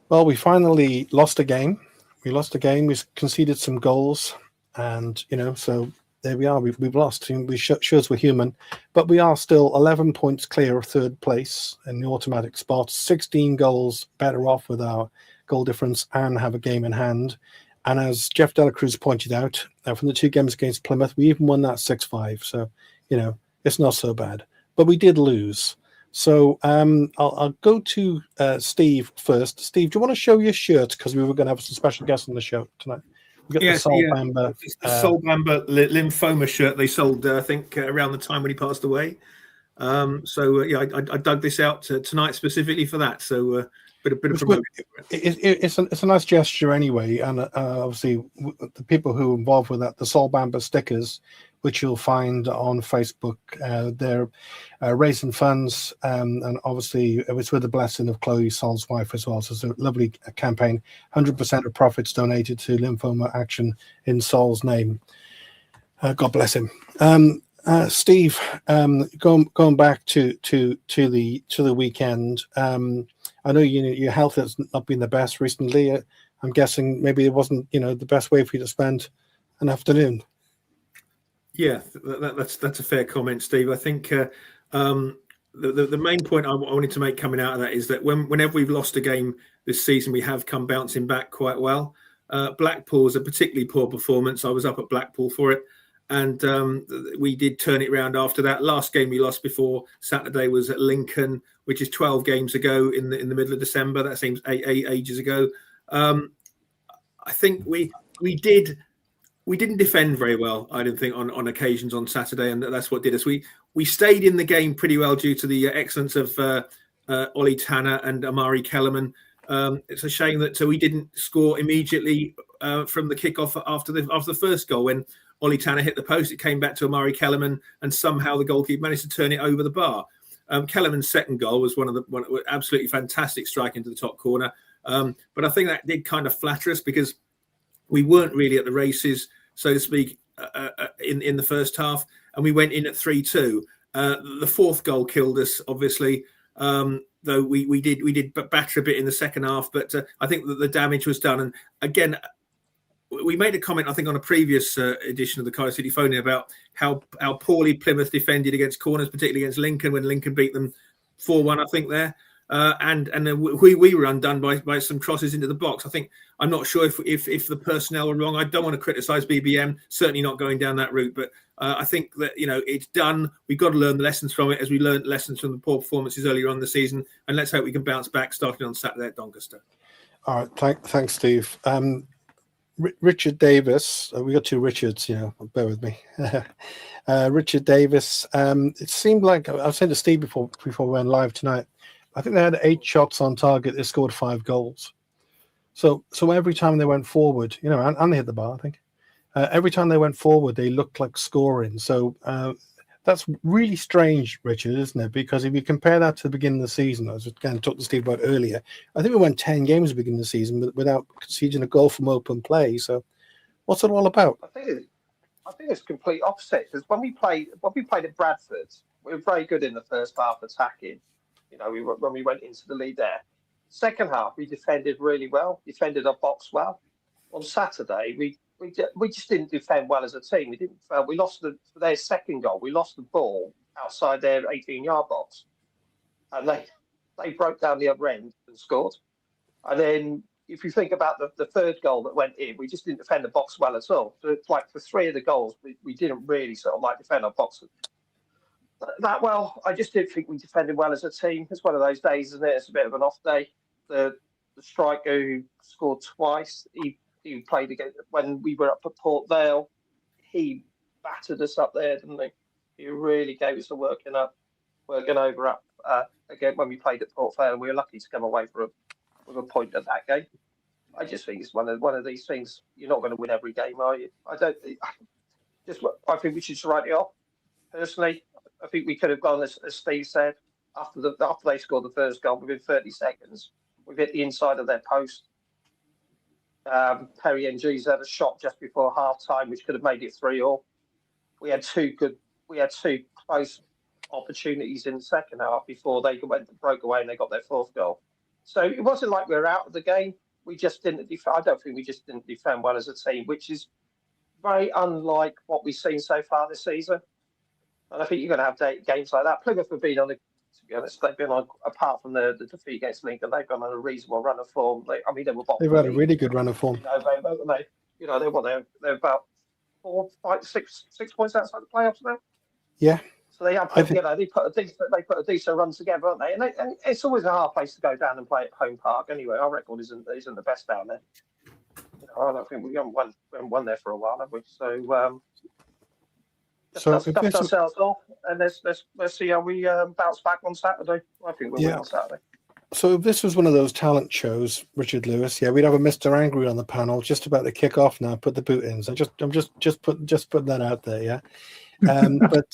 Well, we finally lost a game. We lost a game. We conceded some goals, and so there we are. We've lost. We shows we're human, but we are still 11 points clear of third place in the automatic spot. 16 goals better off with our goal difference and have a game in hand. And as Jeff Delacruz pointed out, from the two games against Plymouth, we even won that 6-5. So it's not so bad. But we did lose. So I'll go to Steve first. Steve, do you want to show your shirt? Because we were going to have some special guests on the show tonight. We got the Sol Bamba. It's the Sol Bamba lymphoma shirt they sold, I think, around the time when he passed away. I dug this out tonight specifically for that. So bit of promotion. It's a nice gesture anyway, and obviously the people who are involved with that, the Sol Bamba stickers, which you'll find on Facebook, they're raising funds, and obviously it was with the blessing of Chloe Sol's wife as well. So it's a lovely campaign. 100% of profits donated to lymphoma action in Sol's name. God bless him. Steve, going back to the weekend. I know your health has not been the best recently. I'm guessing maybe it wasn't the best way for you to spend an afternoon. Yeah, that's a fair comment, Steve. I think the main point I wanted to make coming out of that is that whenever we've lost a game this season, we have come bouncing back quite well. Blackpool's a particularly poor performance. I was up at Blackpool for it, and we did turn it around after that. Last game we lost before Saturday was at Lincoln, which is 12 games ago in the middle of December. That seems ages ago. I think we didn't defend very well, I didn't think, on occasions on Saturday, and that's what did us. We stayed in the game pretty well due to the excellence of Ollie Tanner and Amari Kellerman. It's a shame that we didn't score immediately from the kickoff after the first goal. When Ollie Tanner hit the post, it came back to Amari Kellerman, and somehow the goalkeeper managed to turn it over the bar. Kellerman's second goal was one absolutely fantastic strike into the top corner. But I think that did kind of flatter us because we weren't really at the races, so to speak, in the first half, and we went in at 3-2. The fourth goal killed us, obviously, though we did batter a bit in the second half. But I think that the damage was done. And again, we made a comment, I think, on a previous edition of the Cardiff City Phone-In about how poorly Plymouth defended against corners, particularly against Lincoln, when Lincoln beat them 4-1, I think, there. And we were undone by some crosses into the box. I'm not sure if the personnel were wrong. I don't want to criticise BBM, certainly not going down that route. But I think that it's done. We've got to learn the lessons from it, as we learned lessons from the poor performances earlier on in the season. And let's hope we can bounce back starting on Saturday at Doncaster. All right, thanks, Steve. Richard Davis, we got two Richards, bear with me. Richard Davis, it seemed like, I was saying to Steve before we went live tonight, I think they had 8 shots on target, they scored 5 goals. So every time they went forward, and they hit the bar, I think, every time they went forward, they looked like scoring. So that's really strange, Richard, isn't it? Because if you compare that to the beginning of the season, I was going to talk to Steve about earlier, I think we went 10 games at the beginning of the season without conceding a goal from open play. So what's it all about? I think it's complete opposite, because when we played at Bradford, we were very good in the first half attacking. When we went into the lead there. Second half, we defended really well, defended our box well. On Saturday, we just didn't defend well as a team. We lost for their second goal. We lost the ball outside their 18-yard box, and they broke down the other end and scored. And then, if you think about the third goal that went in, we just didn't defend the box well at all. So it's like for 3 of the goals, we didn't really sort of defend our box that well. I just didn't think we defended well as a team. It's one of those days, isn't it? It's a bit of an off day. The striker who scored twice, he played again when we were up at Port Vale. He battered us up there, didn't he? He really gave us a working over up again when we played at Port Vale, and we were lucky to come away with a point at that game. I just think it's one of these things. You're not going to win every game, are you? I think we should write it off. Personally, I think we could have gone, as Steve said, after they scored the first goal, within 30 seconds, we've hit the inside of their post. Perry NG's had a shot just before half time, which could have made it 3-3. We had two close opportunities in the second half before they broke away and they got their fourth goal. So it wasn't like we were out of the game. We just didn't defend. I don't think we just didn't defend well as a team, which is very unlike what we've seen so far this season. And I think you're going to have games like that. Plymouth have been on, to be honest, they've been on, apart from the defeat against Lincoln, they've gone on a reasonable run of form. They were bottom. They've had a really good run of form. They're about 4, 5, 6 points outside the playoffs now. Yeah. So they have, they put a decent run together, aren't they? And it's always a hard place to go down and play at home park. Anyway, our record isn't the best down there. I don't think we haven't won there for a while, have we? So dust ourselves off, and let's see how we bounce back on Saturday. I think we'll win on Saturday. So if this was one of those talent shows, Richard Lewis, we'd have a Mr. Angry on the panel just about to kick off now. Put the boot in. So I'm just putting that out there, yeah. But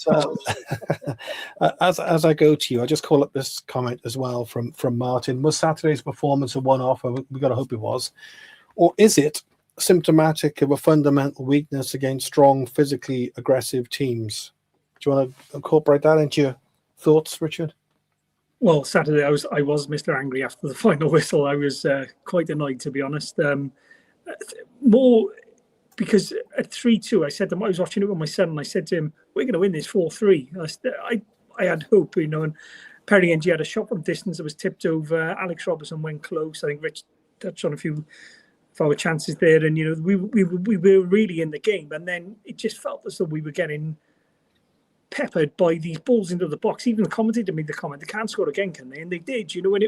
as I go to you, I just call up this comment as well from Martin. Was Saturday's performance a one-off? We got to hope it was, or is it symptomatic of a fundamental weakness against strong, physically aggressive teams? Do you want to incorporate that into your thoughts, Richard? Well, Saturday I was Mr. Angry after the final whistle. I was quite annoyed, to be honest. More because at 3-2, I said to him, I was watching it with my son, and I said to him, "We're going to win this 4-3." I had hope, and Perry Ng had a shot from distance that was tipped over. Alex Robertson went close. I think Rich touched on a few of our chances there, and we were really in the game. And then it just felt as though we were getting peppered by these balls into the box. Even the commentator made the comment, "They can't score again, can they?" And they did, and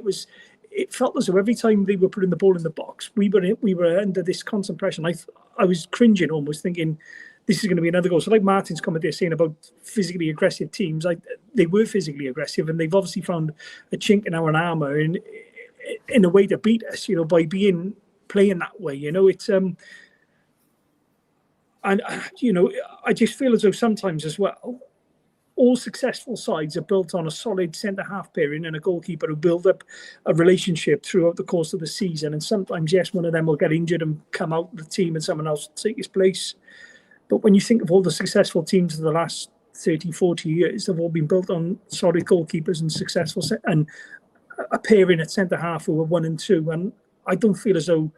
it felt as though every time they were putting the ball in the box, we were under this constant pressure. And I was cringing, almost thinking, this is going to be another goal. So like Martin's comment there saying about physically aggressive teams, they were physically aggressive, and they've obviously found a chink in our armour in a way to beat us, by playing that way. It's and I just feel as though sometimes as well, all successful sides are built on a solid centre-half pairing and a goalkeeper who build up a relationship throughout the course of the season. And sometimes, yes, one of them will get injured and come out of the team and someone else will take his place. But when you think of all the successful teams of the last 30, 40 years, they've all been built on solid goalkeepers and successful and a pairing at centre-half who are 1 and 2. And I don't feel as though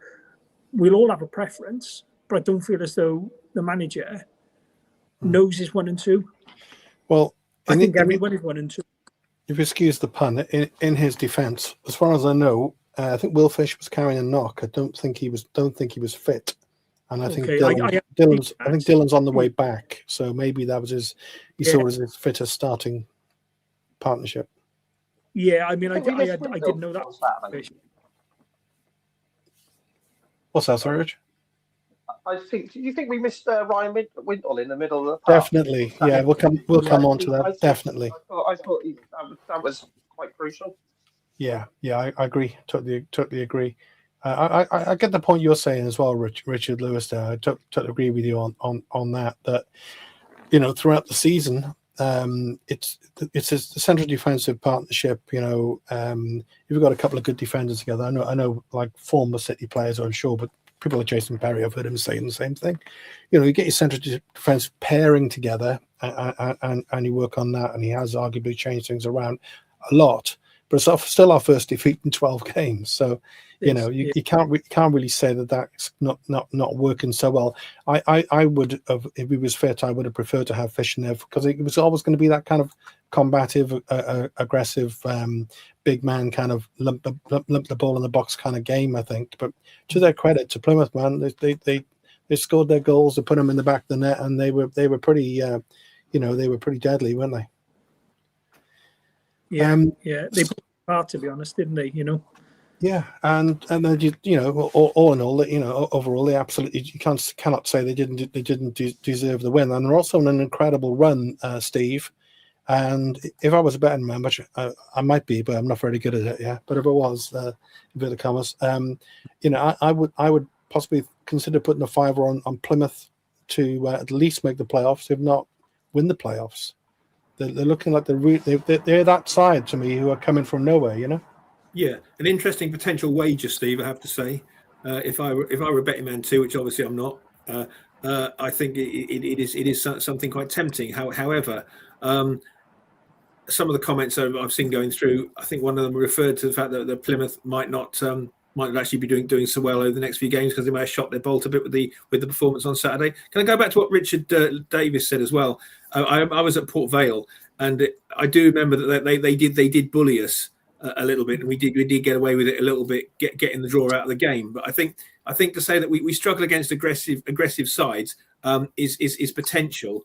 we'll all have a preference, but I don't feel as though the manager knows his 1 and 2. Well, I think everyone is 1 and 2. If you excuse the pun, in his defence, as far as I know, I think Will Fish was carrying a knock. I don't think he was fit, and I think Dylan's on the way back. So maybe that was saw as his fittest starting partnership. Yeah, I mean, I didn't know that. What's that, sorry, Rich? Do you think we missed Ryan Wintle in the middle of the park? Definitely, yeah. We'll come on to that. Definitely. I thought that was quite crucial. Yeah, I agree. Totally agree. I get the point you're saying as well, Richard Lewis. There, I totally agree with you on that. That throughout the season, it's a central defensive partnership. You've got a couple of good defenders together. I know, like former City players, I'm sure, but people like Jason Perry, I've heard him saying the same thing. You get your central defence pairing together, and you work on that, and he has arguably changed things around a lot. But it's still our first defeat in 12 games, so you can't really say that that's not working so well. I would have, if he was fit, I would have preferred to have Fish in there because it was always going to be that kind of combative, aggressive, big man kind of lump the ball in the box kind of game, I think. But to their credit, to Plymouth, man, they scored their goals, they put them in the back of the net, and they were pretty, they were pretty deadly, weren't they? Yeah, they put hard, to be honest, didn't they? Yeah, and then all in all, overall, they absolutely cannot say they didn't deserve the win, and they're also on an incredible run, Steve. And if I was a betting man, which I might be, but I'm not very good at it, yeah. But if I was, inverted commas, I would possibly consider putting a fiver on Plymouth to at least make the playoffs, if not win the playoffs. They're looking like they're that side to me who are coming from nowhere, Yeah, an interesting potential wager, Steve. I have to say, if I were a betting man too, which obviously I'm not, I think it is something quite tempting. However, some of the comments I've seen going through, I think one of them referred to the fact that the Plymouth might not might actually be doing so well over the next few games because they may have shot their bolt a bit with the performance on Saturday. Can I go back to what Richard Davis said as well? I was at Port Vale, and I do remember that they did bully us a little bit, and we did get away with it a little bit, getting the draw out of the game. But I think to say that we struggle against aggressive sides is potentially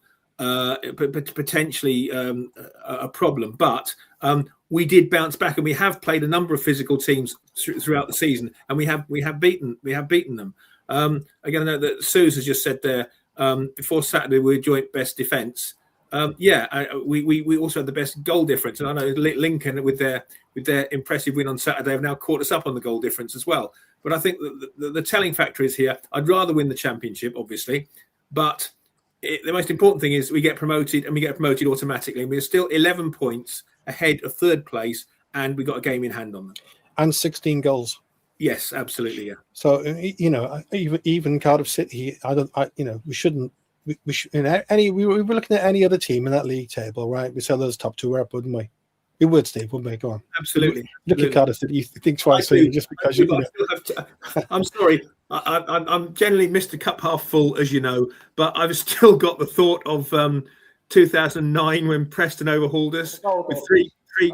a problem. But we did bounce back, and we have played a number of physical teams throughout the season, and we have beaten them. Again, I know that Suze has just said there before Saturday we were joint best defence. We also had the best goal difference, and I know Lincoln with their impressive win on Saturday have now caught us up on the goal difference as well. But I think the telling factor is here. I'd rather win the championship, obviously, but the most important thing is we get promoted, and we get promoted automatically. And we're still 11 points ahead of third place, and we got a game in hand on them. And 16 goals. Yes, absolutely. Yeah. So even Cardiff City, we shouldn't. We should. We were looking at any other team in that league table, right? We said those top two up, wouldn't we? We would, Steve, wouldn't we? Go on. Absolutely. Look at Cardiff City. You think twice, just because I'm sorry. I'm generally Mr. Cup half full, as you know, but I've still got the thought of 2009 when Preston overhauled us with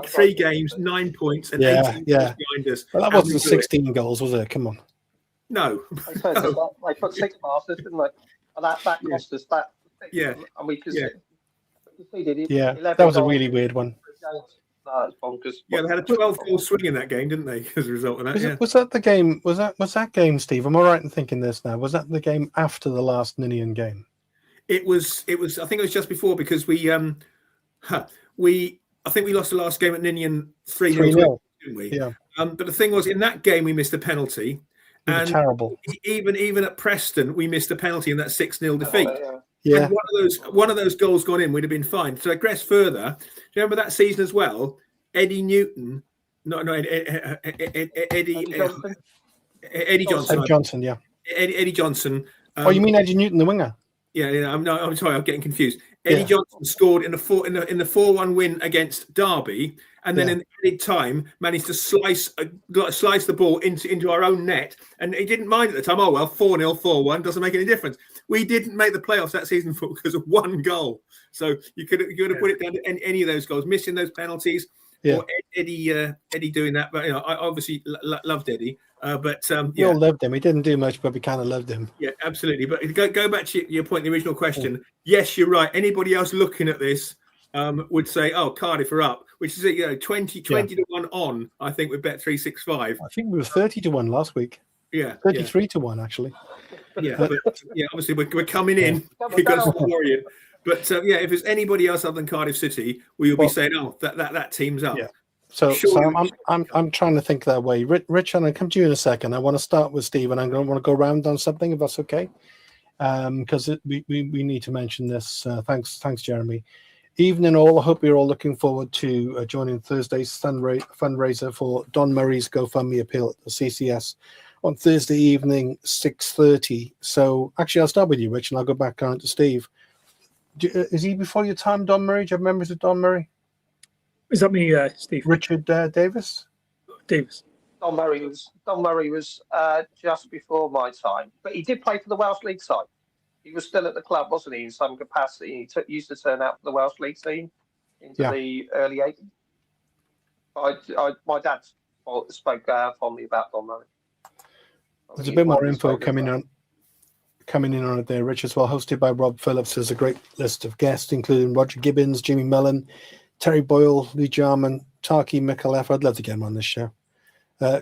three games, 9 points, and 18 points behind us. Well, that wasn't 16 goals, was it? Come on. No. They put 6 past us, didn't they? And that cost us that. Yeah. And we conceded. Yeah, that was a really weird one. No, it's bonkers. Yeah, they had a 12-goal swing in that game, didn't they? As a result of that. Was that the game? Was that game, Steve? Am I right in thinking this now? Was that the game after the last Ninian game? It was. I think it was just before, because I think we lost the last game at Ninian 3-0, didn't we? Yeah. But the thing was, in that game we missed a penalty. And terrible. Even at Preston, we missed a penalty in that 6-0 defeat. Yeah. And one of those goals gone in, we'd have been fine. To digress further, do you remember that season as well? Eddie Newton, Eddie Johnson. Johnson, yeah. Eddie Johnson. You mean Eddie Newton, the winger? Yeah. I'm sorry, I'm getting confused. Eddie Johnson scored in the 4-1 win against Derby, and then in added time managed to slice the ball into our own net, and he didn't mind at the time. Oh well, 4-0, 4-1 doesn't make any difference. We didn't make the playoffs that season because of one goal. So you could have put it down to any of those goals, missing those penalties, or Eddie doing that. But I obviously loved Eddie. We all loved him. He didn't do much, but we kind of loved him. Yeah, absolutely. But go back to your point, the original question. Yes, you're right. Anybody else looking at this would say, "Oh, Cardiff are up," which is 20 to 1 on. I think with Bet365. I think we were 30 to 1 last week. Yeah, 33 to 1 actually. Yeah, but obviously we're coming in. We've got to stop worrying. But if there's anybody else other than Cardiff City, we will be saying, "Oh, that team's up." Yeah. So I'm trying to think that way. Rich, I'm going to come to you in a second. I want to start with Steve, and I'm going to want to go round on something, if that's okay, because we need to mention this. Thanks, Jeremy. Evening all. I hope you're all looking forward to joining Thursday's fundraiser for Don Murray's GoFundMe appeal at the CCS on Thursday evening, 6:30. So actually, I'll start with you, Rich, and I'll go back on to Steve. Is he before your time, Don Murray? Do you have members of Don Murray? Is that me, Steve? Richard Davis? Davis. Don Murray was just before my time, but he did play for the Welsh League side. He was still at the club, wasn't he, in some capacity? He used to turn out for the Welsh League team into the early 80s. My dad spoke fondly about Don Murray. There's a bit more info coming in on it there, Rich, as well. Hosted by Rob Phillips. There's a great list of guests, including Roger Gibbons, Jimmy Mellon, Terry Boyle, Lee Jarman, Tarky Mikalev. I'd love to get him on this show.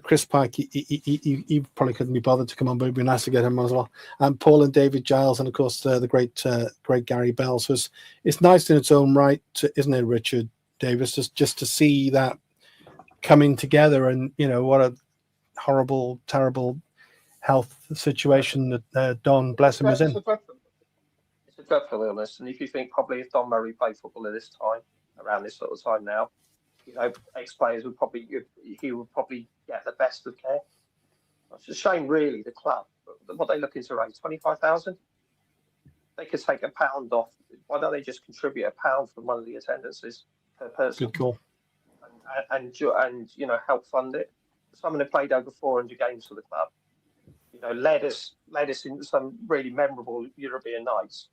Chris Pike, he probably couldn't be bothered to come on, but it'd be nice to get him on as well. And Paul and David Giles, and of course the great Gary Bell. So it's nice in its own right, isn't it, Richard Davis? Just to see that coming together, and what a horrible, terrible health situation that Don, bless him, is in. It's a dreadful illness, and if you think probably if Don Murray played football at this time, around this sort of time now, ex-players would probably get the best of care. It's a shame, really. The club, what they looking to raise, 25,000. They could take £1 off. Why don't they just contribute £1 from one of the attendances? per person. Good call. And help fund it. Someone who played over 400 games for the club, led us into some really memorable European nights.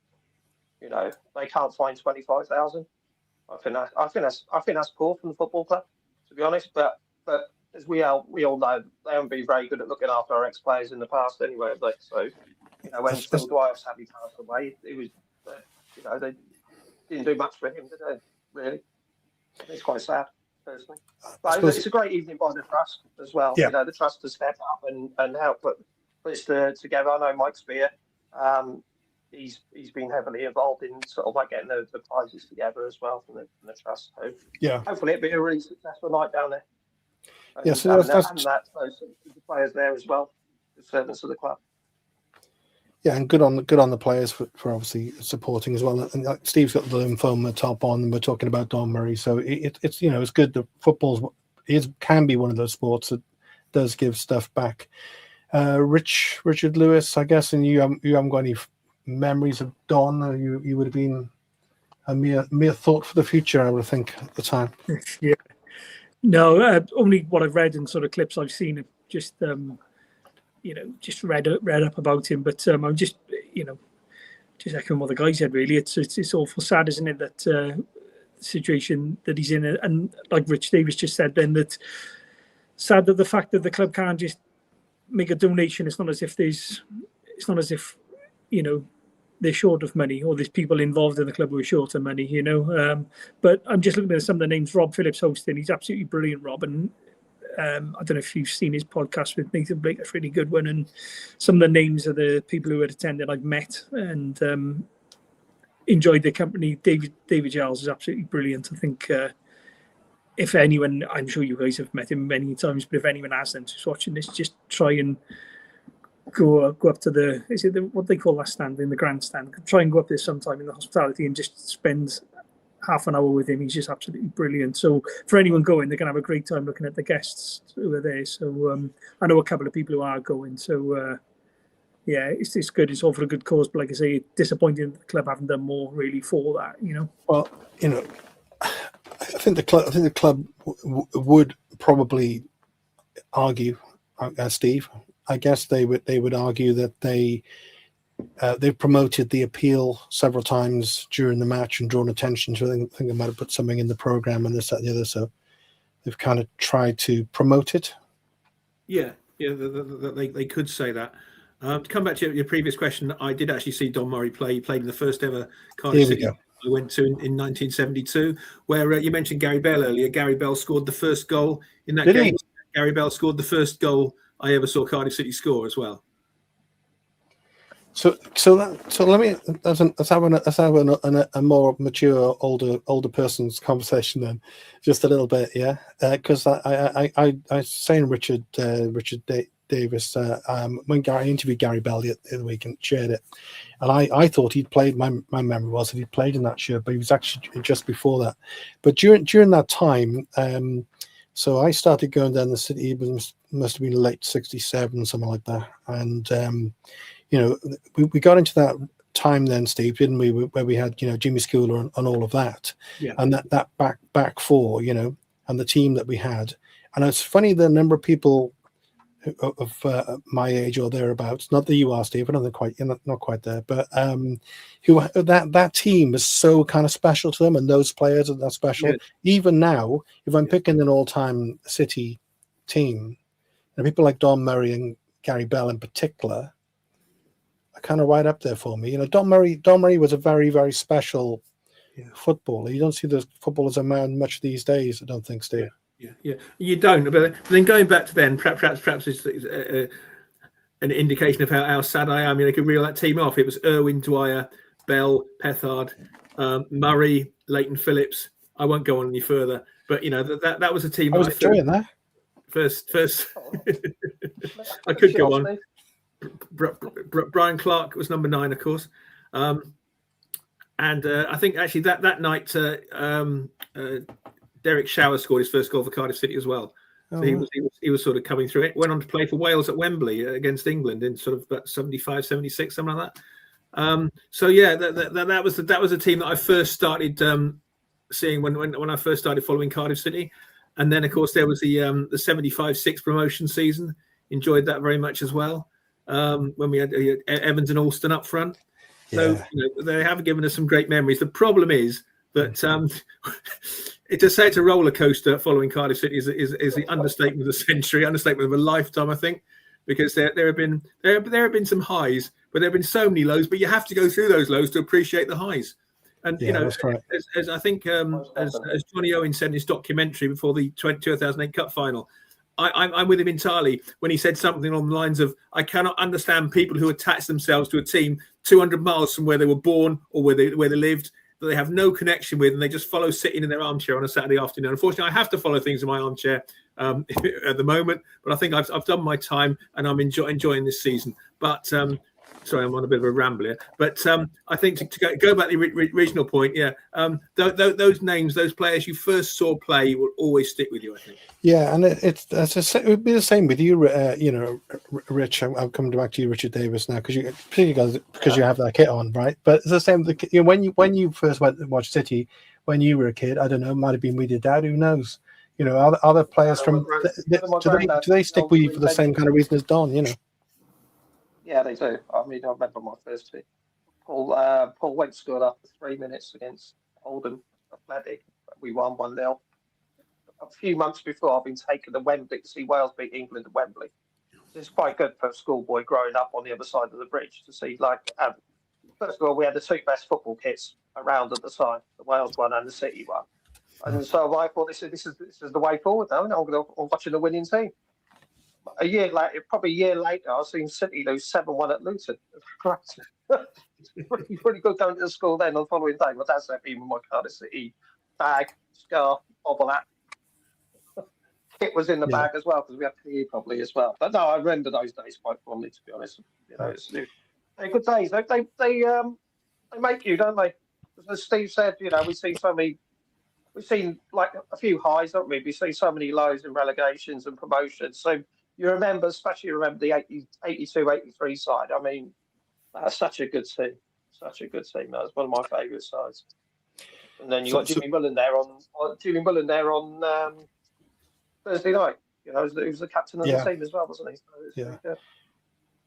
They can't find 25,000. I think that's poor from the football club, to be honest. But as we all know, they haven't been very good at looking after our ex-players in the past anyway, have they? So when Phil Dwyer sadly passed away, it was they didn't do much for him, did they? Really, it's quite sad, personally. But it's a great evening by the trust as well. Yeah. The trust to step up and help put this together. I know Mike Spear. He's been heavily involved in sort of like getting the prizes together as well from the trust. So yeah, hopefully it'll be a really successful night down there. And, yeah, so that's those the players there as well, the servants of the club. Yeah, and good on the players for obviously supporting as well. And Steve's got the lymphoma top on, and we're talking about Don Murray, so it's it's good that football can be one of those sports that does give stuff back. Richard Lewis, I guess, and you haven't got any memories of Don, or you would have been a mere thought for the future, I would think, at the time. Yeah, no, only what I've read and sort of clips I've seen, just just read up about him. But I'm just just echoing what the guy said. Really, it's awful sad, isn't it, that the situation that he's in, and like Rich Davis just said, then that sad that the fact that the club can't just make a donation. It's not as if they're short of money, or there's people involved in the club who are short of money, But I'm just looking at some of the names. Rob Phillips hosting. He's absolutely brilliant, Rob. And I don't know if you've seen his podcast with Nathan Blake. That's a really good one. And some of the names of the people who had attended I've met and enjoyed their company. David Giles is absolutely brilliant. I think if anyone, I'm sure you guys have met him many times, but if anyone hasn't who's watching this, just try and go up to what they call that stand in the grandstand. Try and go up there sometime in the hospitality and just spend half an hour with him. He's just absolutely brilliant. So for anyone going, they're going to have a great time looking at the guests who are there. So I know a couple of people who are going. So yeah, it's good. It's all for a good cause. But like I say, disappointing that the club haven't done more really for that. Well, I think the club would probably argue, Steve. I guess they would argue that they've promoted the appeal several times during the match and drawn attention to it. I think they might have put something in the program and this, that, and the other. So they've kind of tried to promote it. Yeah, they could say that. To come back to your previous question, I did actually see Don Murray play. He played in the first ever Cardiff City I went to in 1972, where you mentioned Gary Bell earlier. Gary Bell scored the first goal in that game. Gary Bell scored the first goal I ever saw Cardiff City score as well. So let me let's have a more mature older person's conversation then, just a little bit, yeah. Because I was saying Richard Davis when I interviewed Gary Bell the other week and shared it, and I thought he'd played. My memory was that he'd played in that shirt, but he was actually just before that. But during that time, so I started going down the city. It must have been late '67, something like that, and. We got into that time then, Steve, didn't we? Where we had, Jimmy Schooler and all of that, and that back four, and the team that we had. And it's funny the number of people of my age or thereabouts, not that you are, Steve, I don't think you're not quite there, but who that team was so kind of special to them, and those players are that special. Yeah. Even now, if I'm picking an all-time City team, and people like Don Murray and Gary Bell in particular. Kind of right up there for me. Don Murray was a very, very special footballer. You don't see those footballers around much these days, I don't think, Steve. Yeah. You don't. But then going back to then, perhaps it's an indication of how sad I am. I mean, I could reel that team off. It was Irwin, Dwyer, Bell, Pethard, Murray, Leighton Phillips. I won't go on any further. But that was a team. I was enjoying that. First, I could go on. Brian Clark was number 9, of course, and I think actually that night Derek Shower scored his first goal for Cardiff City as well. So he was sort of coming through it. Went on to play for Wales at Wembley against England in sort of about 75, 76, something like that. So yeah, that was a team that I first started seeing when I first started following Cardiff City. And then, of course, there was the 75-6 promotion season. Enjoyed that very much as well. When we had Evans and Alston up front. So they have given us some great memories. The problem is that to say it's a roller coaster following Cardiff City is the understatement of the century, understatement of a lifetime, I think, because there have been some highs, but there have been so many lows. But you have to go through those lows to appreciate the highs. And that's right. as I think as Johnny Owen said in his documentary before the 2008 Cup final, I'm with him entirely when he said something along the lines of, I cannot understand people who attach themselves to a team 200 miles from where they were born or where they lived, that they have no connection with, and they just follow sitting in their armchair on a Saturday afternoon. Unfortunately, I have to follow things in my armchair at the moment, but I think I've done my time and I'm enjoying this season. But sorry, I'm on a bit of a ramble here. But I think to go back to the regional point, those names, those players you first saw play will always stick with you, I think. Yeah, and it would be the same with you, Rich. I'm coming back to you, Richard Davis, now, because you have that kit on, right? But it's the same. When you first went to watch City, when you were a kid, I don't know, it might have been with your dad. Who knows? Other players do they stick with you for the same kind of reason as Don? Yeah, they do. I mean, I remember my first team. Paul Wake scored after 3 minutes against Oldham Athletic. We won 1-0. A few months before, I've been taken to Wembley to see Wales beat England at Wembley. It's quite good for a schoolboy growing up on the other side of the bridge to see, first of all, we had the two best football kits around at the time, the Wales one and the City one. And so I thought, this is the way forward now. I'm watching the winning team. A year later, probably a year later, I've seen City lose 7-1 at Luton. It's pretty good going to the school then on the following day. My dad sent me with my Cardiff City bag, scarf, bobble hat. Kit was in the bag as well because we had PE probably as well. But no, I remember those days quite fondly, to be honest. They're good days. They make you, don't they? As Steve said, we've seen like a few highs, don't we? We've seen so many lows in relegations and promotions. So you especially remember the 82-83 side. I mean, that's such a good team. Such a good team. That was one of my favourite sides. And then you got Jimmy Mullen there on Thursday night. He was the captain of the team as well, wasn't he?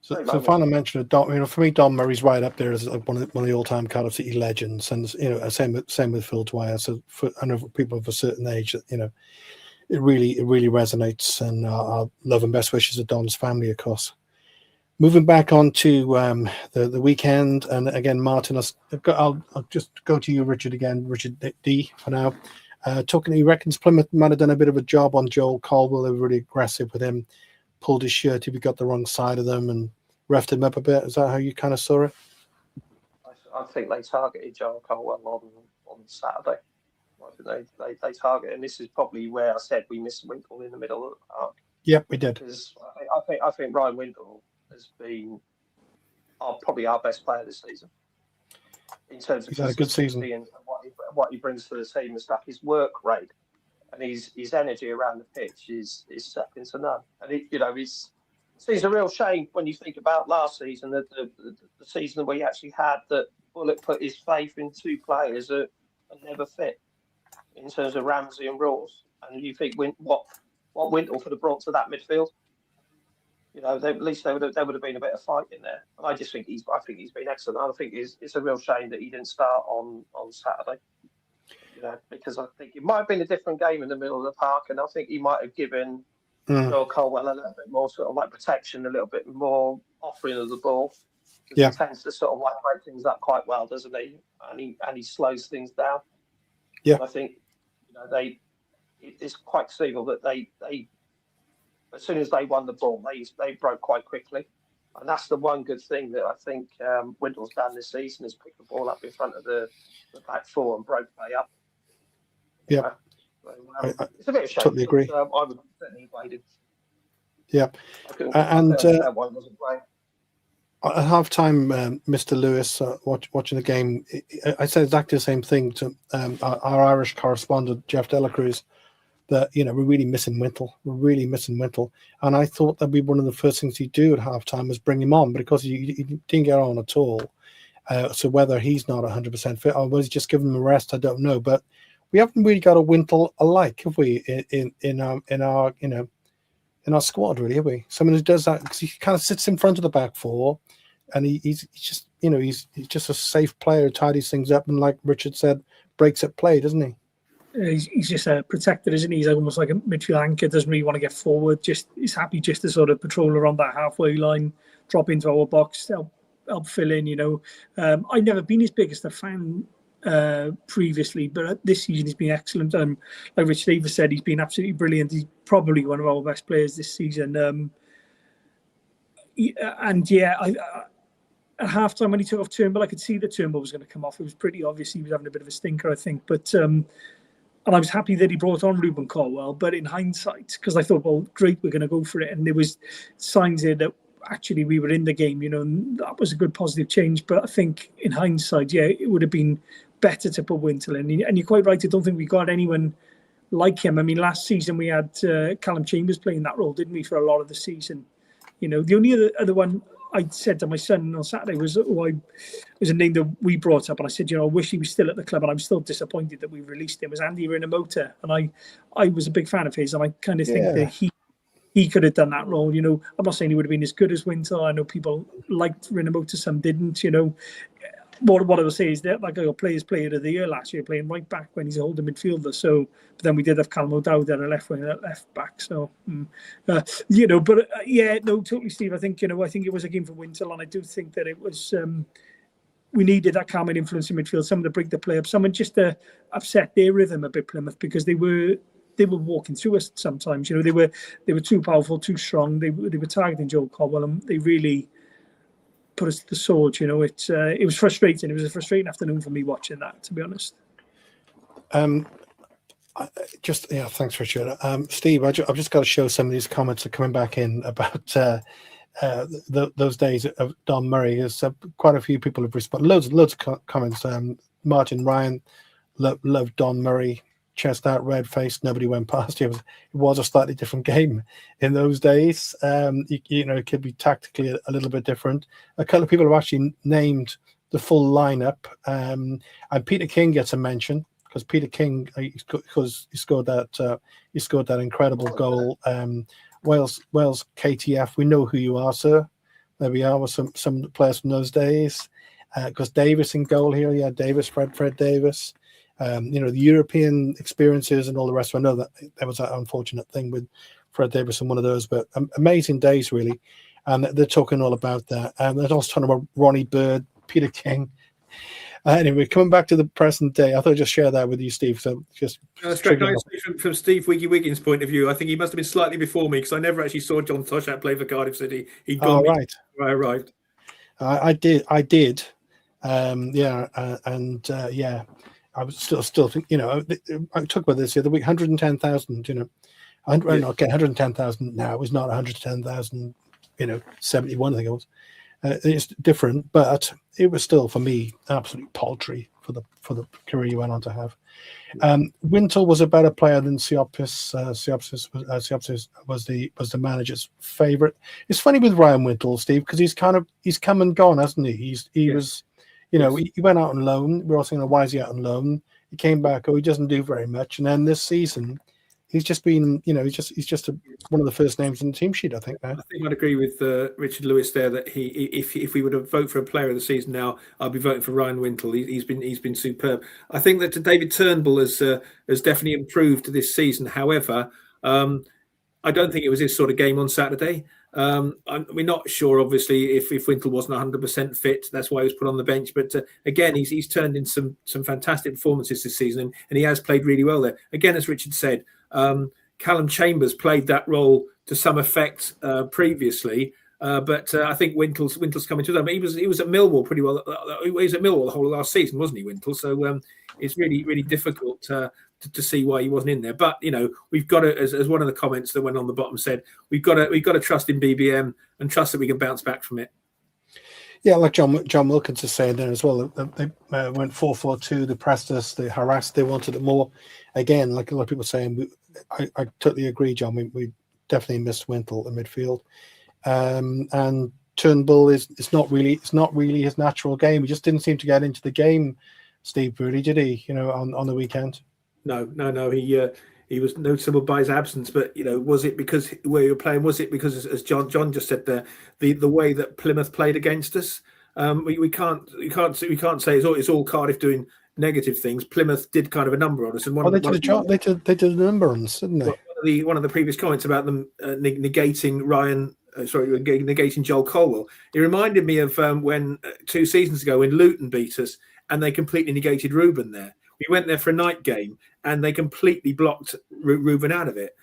So final mention of Don. For me, Don Murray's right up there as one of the all-time Cardiff City legends, and same with Phil Dwyer. So I know for people of a certain age, that it really resonates, and our love and best wishes of Don's family, of course. Moving back on to the weekend, and again, Martin, I'll just go to you, Richard D, for now. He reckons Plymouth might have done a bit of a job on Joel Caldwell. They were really aggressive with him, pulled his shirt if he got the wrong side of them, and roughed him up a bit. Is that how you kind of saw it? I think they targeted Joel Caldwell on Saturday. They targeted, and this is probably where I said we missed Wintle in the middle of the park. Yep, we did. Because I think Ryan Wintle has been probably our best player this season. In terms of he's had a good season and what he brings to the team and stuff, his work rate and his energy around the pitch is second to none. And it's a real shame when you think about last season, that the season where he actually had that Bullock put his faith in two players that are never fit in terms of Ramsey and Rawls. And you think what Wintle could have brought to that midfield. At least there would have been a bit of fight in there. And I think he's been excellent. I think it's a real shame that he didn't start on Saturday. Because I think it might have been a different game in the middle of the park, and I think he might have given Joel Caldwell a little bit more sort of like protection, a little bit more offering of the ball. Yeah, he tends to sort of like break things up quite well, doesn't he? And he slows things down. Yeah, and I think it's quite signal that they as soon as they won the ball, they broke quite quickly. And that's the one good thing that I think Windle's done this season, is pick the ball up in front of the back four and broke play up. Yeah. It's a bit of a shame. Totally agree. I would certainly have waited. Yeah. And one wasn't playing. At half-time, Mr. Lewis, watching the game, I said exactly the same thing to our Irish correspondent, Jeff Delacruz, that, we're really missing Wintle. We're really missing Wintle. And I thought that'd be one of the first things he'd do at half-time was bring him on, but because he didn't get on at all. So whether he's not 100% fit or was he just giving him a rest, I don't know. But we haven't really got a Wintle alike, have we? In our in our squad, really, have we? Someone who does that because he kind of sits in front of the back four, and he's just he's just a safe player who tidies things up, and like Richard said, breaks at play, doesn't he? He's just a protector, isn't he? He's almost like a midfield anchor. Doesn't really want to get forward. He's happy just to sort of patrol around that halfway line, drop into our box, help fill in. I've never been his biggest a fan previously, but this season he's been excellent. Like Rich Davis said, he's been absolutely brilliant. He's probably one of our best players this season. At half time when he took off Turnbull, I could see the Turnbull was going to come off. It was pretty obvious he was having a bit of a stinker, I think. But and I was happy that he brought on Ruben Colwell. But in hindsight, because I thought, well, great, we're going to go for it. And there was signs there that actually we were in the game, and that was a good positive change. But I think in hindsight, it would have been better to put Wintle in. And you're quite right, I don't think we got anyone like him. I mean, last season we had Callum Chambers playing that role, didn't we, for a lot of the season? The only other one I said to my son on Saturday was a name that we brought up, and I said, I wish he was still at the club, and I'm still disappointed that we released him, was Andy Rinomhota. And I was a big fan of his, and I kind of think that he could have done that role. I'm not saying he would have been as good as Wintle. I know people liked Rinomhota, some didn't. What I will say is that like I got Players Player of the Year last year playing right back when he's a holding midfielder. So, but then we did have Callum O'Dowd at a left wing, at left back. So, totally, Steve. I think I think it was a game for Wintle, and I do think that it was. We needed that calming influence in midfield, someone to break the play up, someone just to upset their rhythm a bit, Plymouth, because they were walking through us sometimes. They were too powerful, too strong. They were targeting Joe Caldwell, and they really put us to the sword. It was frustrating. It was a frustrating afternoon for me watching that, to be honest. Thanks, Richard. Steve, I've just got to show some of these comments are coming back in about those days of Don Murray. There's quite a few people have responded. Loads of comments. Martin Ryan loved Don Murray. Chest out, red faced, nobody went past you. It was a slightly different game in those days. It could be tactically a little bit different. A couple of people have actually named the full lineup, and Peter King gets a mention because Peter King, because he scored that incredible goal. Wales KTF, we know who you are, sir. There we are with some players from those days. Because Davis in goal here, Davis, Fred Davis. The European experiences and all the rest. I know that there was that unfortunate thing with Fred Davis and one of those, but amazing days, really. And they're talking all about that. And they're also talking about Ronnie Bird, Peter King. Anyway, coming back to the present day, I thought I'd just share that with you, Steve. So just from Steve Wiggy Wiggins' point of view, I think he must have been slightly before me because I never actually saw John Toshack play for Cardiff City. He'd gone right. I arrived. I did. I was still thinking, I talked about this the other week, 110,000, 110,000 now. It was not 110,000, 71, I think it was. It's different, but it was still, for me, absolutely paltry for the career you went on to have. Wintle was a better player than Siopis. Siopis was the manager's favourite. It's funny with Ryan Wintle, Steve, because he's come and gone, hasn't he? He was... he went out on loan. We're all saying, why is he out on loan? He came back. He doesn't do very much. And then this season, he's just been, he's just one of the first names in the team sheet, I think. Now. I think I'd agree with Richard Lewis there that if we were to vote for a player of the season now, I'd be voting for Ryan Wintle. He's been superb. I think that David Turnbull has definitely improved this season. However, I don't think it was his sort of game on Saturday. We're not sure, obviously, if Wintle wasn't 100% fit. That's why he was put on the bench. But again, he's turned in some fantastic performances this season, and he has played really well there. Again, as Richard said, Callum Chambers played that role to some effect previously, but I think Wintle's coming to them. He was at Millwall pretty well. He was at Millwall the whole of last season, wasn't he, Wintle? So it's really, really difficult to see why he wasn't in there. But we've got to, as one of the comments that went on the bottom said, we've got to trust in BBM and trust that we can bounce back from it. Yeah, like John Wilkins is saying there as well. They went 4-4-2. They pressed us. They harassed. They wanted it more. Again, like a lot of people saying, I totally agree, John. We definitely missed Wintle in midfield, and Turnbull is not really his natural game. He just didn't seem to get into the game, Steve, really, did he? On the weekend. No. He was noticeable by his absence, but was it because where you were playing? Was it because, as John just said there, the way that Plymouth played against us? We can't say it's all Cardiff doing negative things. Plymouth did kind of a number on us, and they did a number on us, didn't they? One of the previous comments about them negating negating Joel Colwell. It reminded me of when 2 seasons ago when Luton beat us and they completely negated Ruben there. We went there for a night game and they completely blocked Ruben out of it.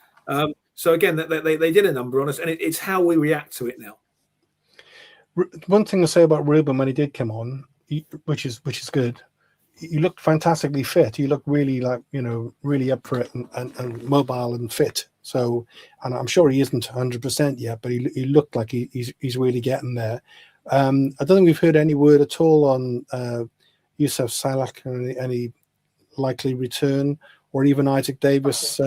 So again, they did a number on us, and it's how we react to it now. One thing to say about Ruben when he did come on, which is good. He looked fantastically fit. He looked really really up for it and mobile and fit. So, and I'm sure he isn't 100% yet, but he looked like he's really getting there. I don't think we've heard any word at all on Yusuf Salak and any likely return, or even Isaac Davis,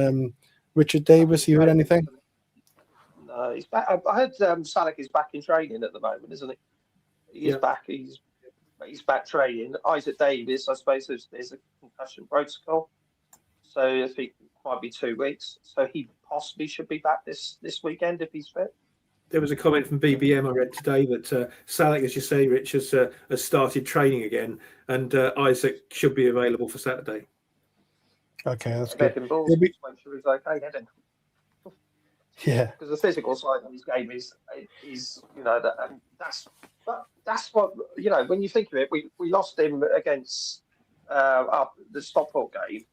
Richard Davis. You heard anything? No, he's back. I heard Salak is back in training at the moment, isn't he? He's back. He's back training. Isaac Davis, I suppose there's a concussion protocol, so I think it might be 2 weeks. So he possibly should be back this weekend if he's fit. There was a comment from BBM I read today that Salak, as you say, Rich, has started training again, and Isaac should be available for Saturday. Okay, that's good. Make sure he's okay, heading. Yeah, because the physical side of his game is that, and that's what when you think of it, we lost him against the Stockport game,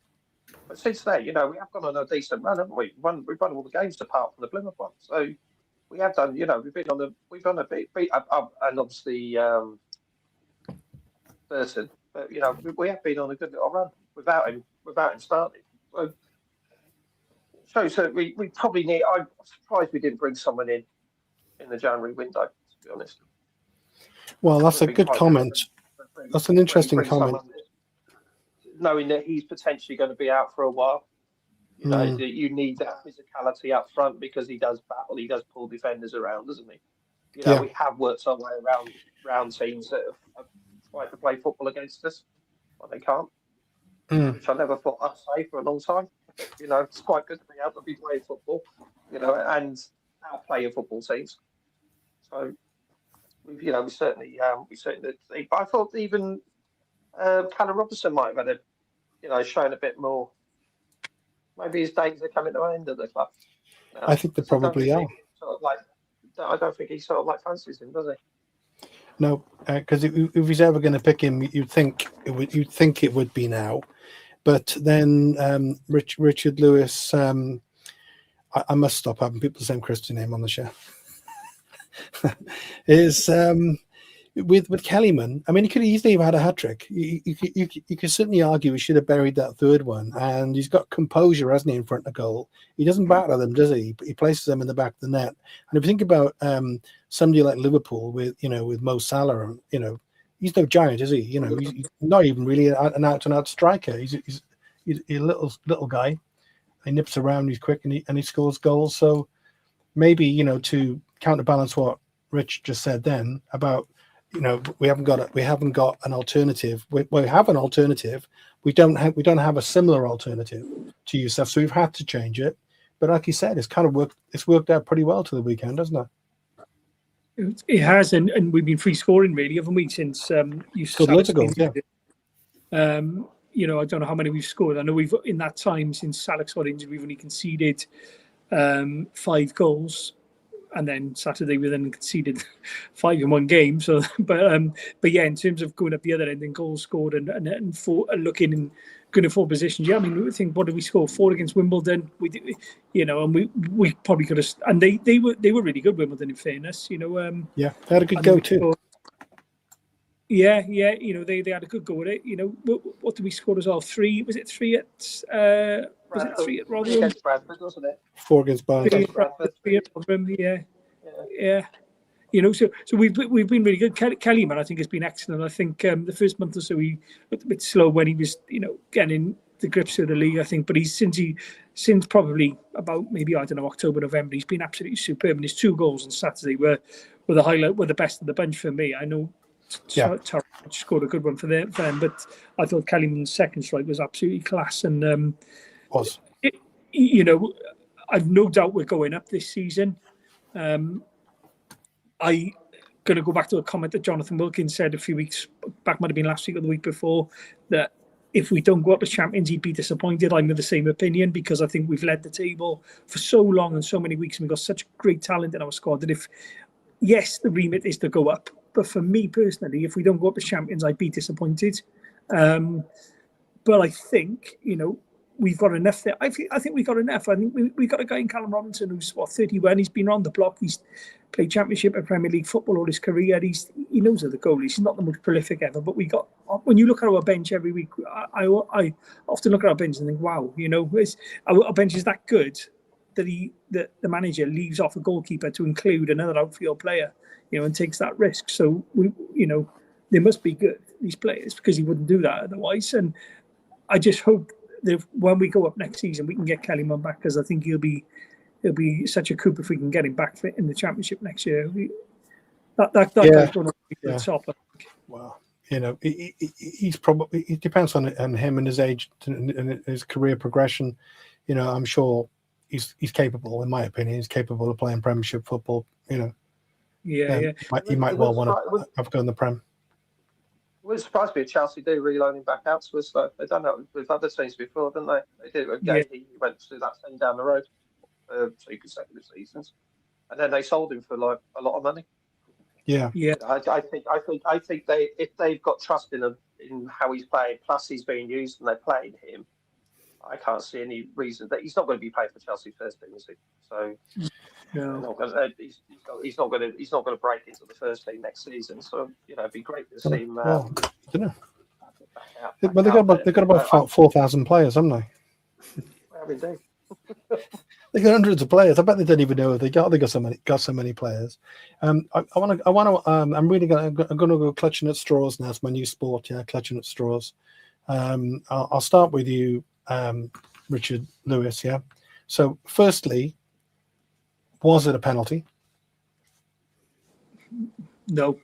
but since then we have gone on a decent run, haven't we? We've won all the games apart from the Plymouth one, so we have done. We've done a bit and obviously Burton, but we have been on a good little run without him starting. So we probably need. I'm surprised we didn't bring someone in the January window, to be honest. Well, that's a good comment. That's an interesting comment. Knowing that he's potentially going to be out for a while, that you need that physicality up front because he does battle, he does pull defenders around, doesn't he? We have worked our way around teams that have tried to play football against us, but they can't. Which I never thought I'd say for a long time. It's quite good to be able to be playing football, and outplay your football teams. So we certainly. But I thought even Callum Robertson might have had shown a bit more. Maybe his days are coming to an end at the club. I think they probably are. I don't think he sort of fancies him, does he? No, because if he's ever going to pick him, you'd think it would be now. But then Richard Lewis, I must stop having people the same Christian name on the show. Is with Kellyman. I mean, he could easily have had a hat trick. You could certainly argue he should have buried that third one. And he's got composure, hasn't he, in front of goal? He doesn't batter them, does he? He places them in the back of the net. And if you think about somebody like Liverpool with Mo Salah, he's no giant, is he? He's not even really an out-and-out striker. He's a little guy. He nips around. He's quick, and he scores goals. So maybe to counterbalance what Rich just said then about we haven't got an alternative. We have an alternative. We don't have a similar alternative to Yusuf. So we've had to change it. But like you said, it's kind of worked. It's worked out pretty well to the weekend, hasn't it? It has, and we've been free scoring really, haven't we? Since you loads of goals, yeah. I don't know how many we've scored. I know we've in that time since Salak's got injured, we've only conceded 5 goals, and then Saturday we then conceded 5 in one game. So, but yeah, in terms of going up the other end and goals scored and for looking in good for positions. Yeah, I mean, we think what did we score? 4 against Wimbledon. We did, and we probably could have. And they were really good, Wimbledon, in fairness. Yeah, they had a good go too. Yeah, they had a good go at it. What did we score as well? 3? Was it 3 at? Was it 3 at Rotherham? Against Bradford, wasn't it? 4 against Barnsley. 3 at Rotherham. Yeah. So we've been really good. Kellyman, I think, has been excellent. I think the first month or so he looked a bit slow when he was, getting the grips of the league. I think, but since probably about maybe October, November, he's been absolutely superb. And his 2 goals on Saturday were the highlight, were the best of the bunch for me. I know Yeah. Scored a good one for them. But I thought Kellyman's second strike was absolutely class. And Was. I've no doubt we're going up this season. I going to go back to a comment that Jonathan Wilkins said a few weeks back, might have been last week or the week before, that if we don't go up as champions, he'd be disappointed. I'm of the same opinion, because I think we've led the table for so long and so many weeks, and we've got such great talent in our squad that yes, the remit is to go up, but for me personally, if we don't go up as champions, I'd be disappointed. But I think, we've got enough there. I think we've got enough. I think we've got a guy in Callum Robinson who's 31. He's been on the block. He's played Championship and Premier League football all his career. He knows how the goalies. He's not the most prolific ever, but when you look at our bench every week, I often look at our bench and think, wow, our bench is that good that the manager leaves off a goalkeeper to include another outfield player, and takes that risk. So they must be good, these players, because he wouldn't do that otherwise. And I just hope that when we go up next season, we can get Kellyman back, because I think he'll be such a coup if we can get him back in the Championship next year. That guy's going to be the top. Well, he's probably, it depends on him and his age and his career progression. I'm sure he's capable, in my opinion. He's capable of playing Premiership football. Yeah. He might well want to have go in the Prem. It wouldn't surprise me if Chelsea do reloan him back out to us, though. They've done that with other teams before, didn't they? They did it with Gay. He went through that thing down the road for 2 consecutive seasons, and then they sold him for like a lot of money. Yeah. I think if they've got trust in him, in how he's playing, plus he's being used and they're playing him, I can't see any reason that he's not going to be playing for Chelsea first team, is he? So he's not going to break into the first team next season. So it'd be great to see him. I don't know. But they've got about 4,000 players, haven't they? Well, indeed. They got hundreds of players. I bet they don't even know if they got so many players. I'm really going to go clutching at straws now. It's my new sport. Yeah, clutching at straws. I'll start with you, Richard Lewis. Yeah. So, firstly, was it a penalty? No.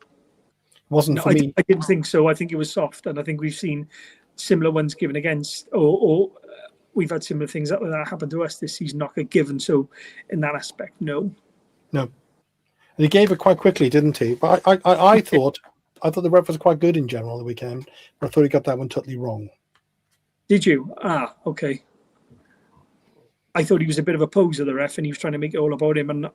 Wasn't for me. I didn't think so. I think it was soft, and I think we've seen similar ones given against, or we've had similar things that happened to us this season not get given. So, in that aspect, no. And he gave it quite quickly, didn't he? But I thought the ref was quite good in general the weekend, but I thought he got that one totally wrong. Did you? Okay. I thought he was a bit of a poser, the ref, and he was trying to make it all about him. And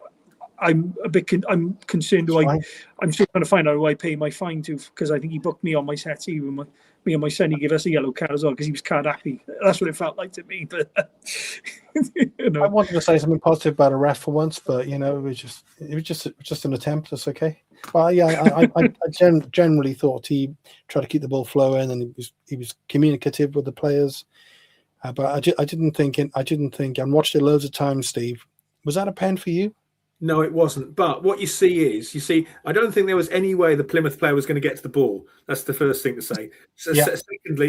I'm a bit I'm concerned. I'm still trying to find out who I pay my fine to, because I think he booked me on my settee with me and my son. He gave us a yellow card as well because he was card happy. That's what it felt like to me. But I wanted to say something positive about a ref for once, but it was just an attempt. That's okay. Well, yeah, I generally thought he tried to keep the ball flowing, and he was communicative with the players. But I didn't think, and watched it loads of times. Steve, was that a pen for you? No, it wasn't. But what you see, I don't think there was any way the Plymouth player was going to get to the ball. That's the first thing to say. So,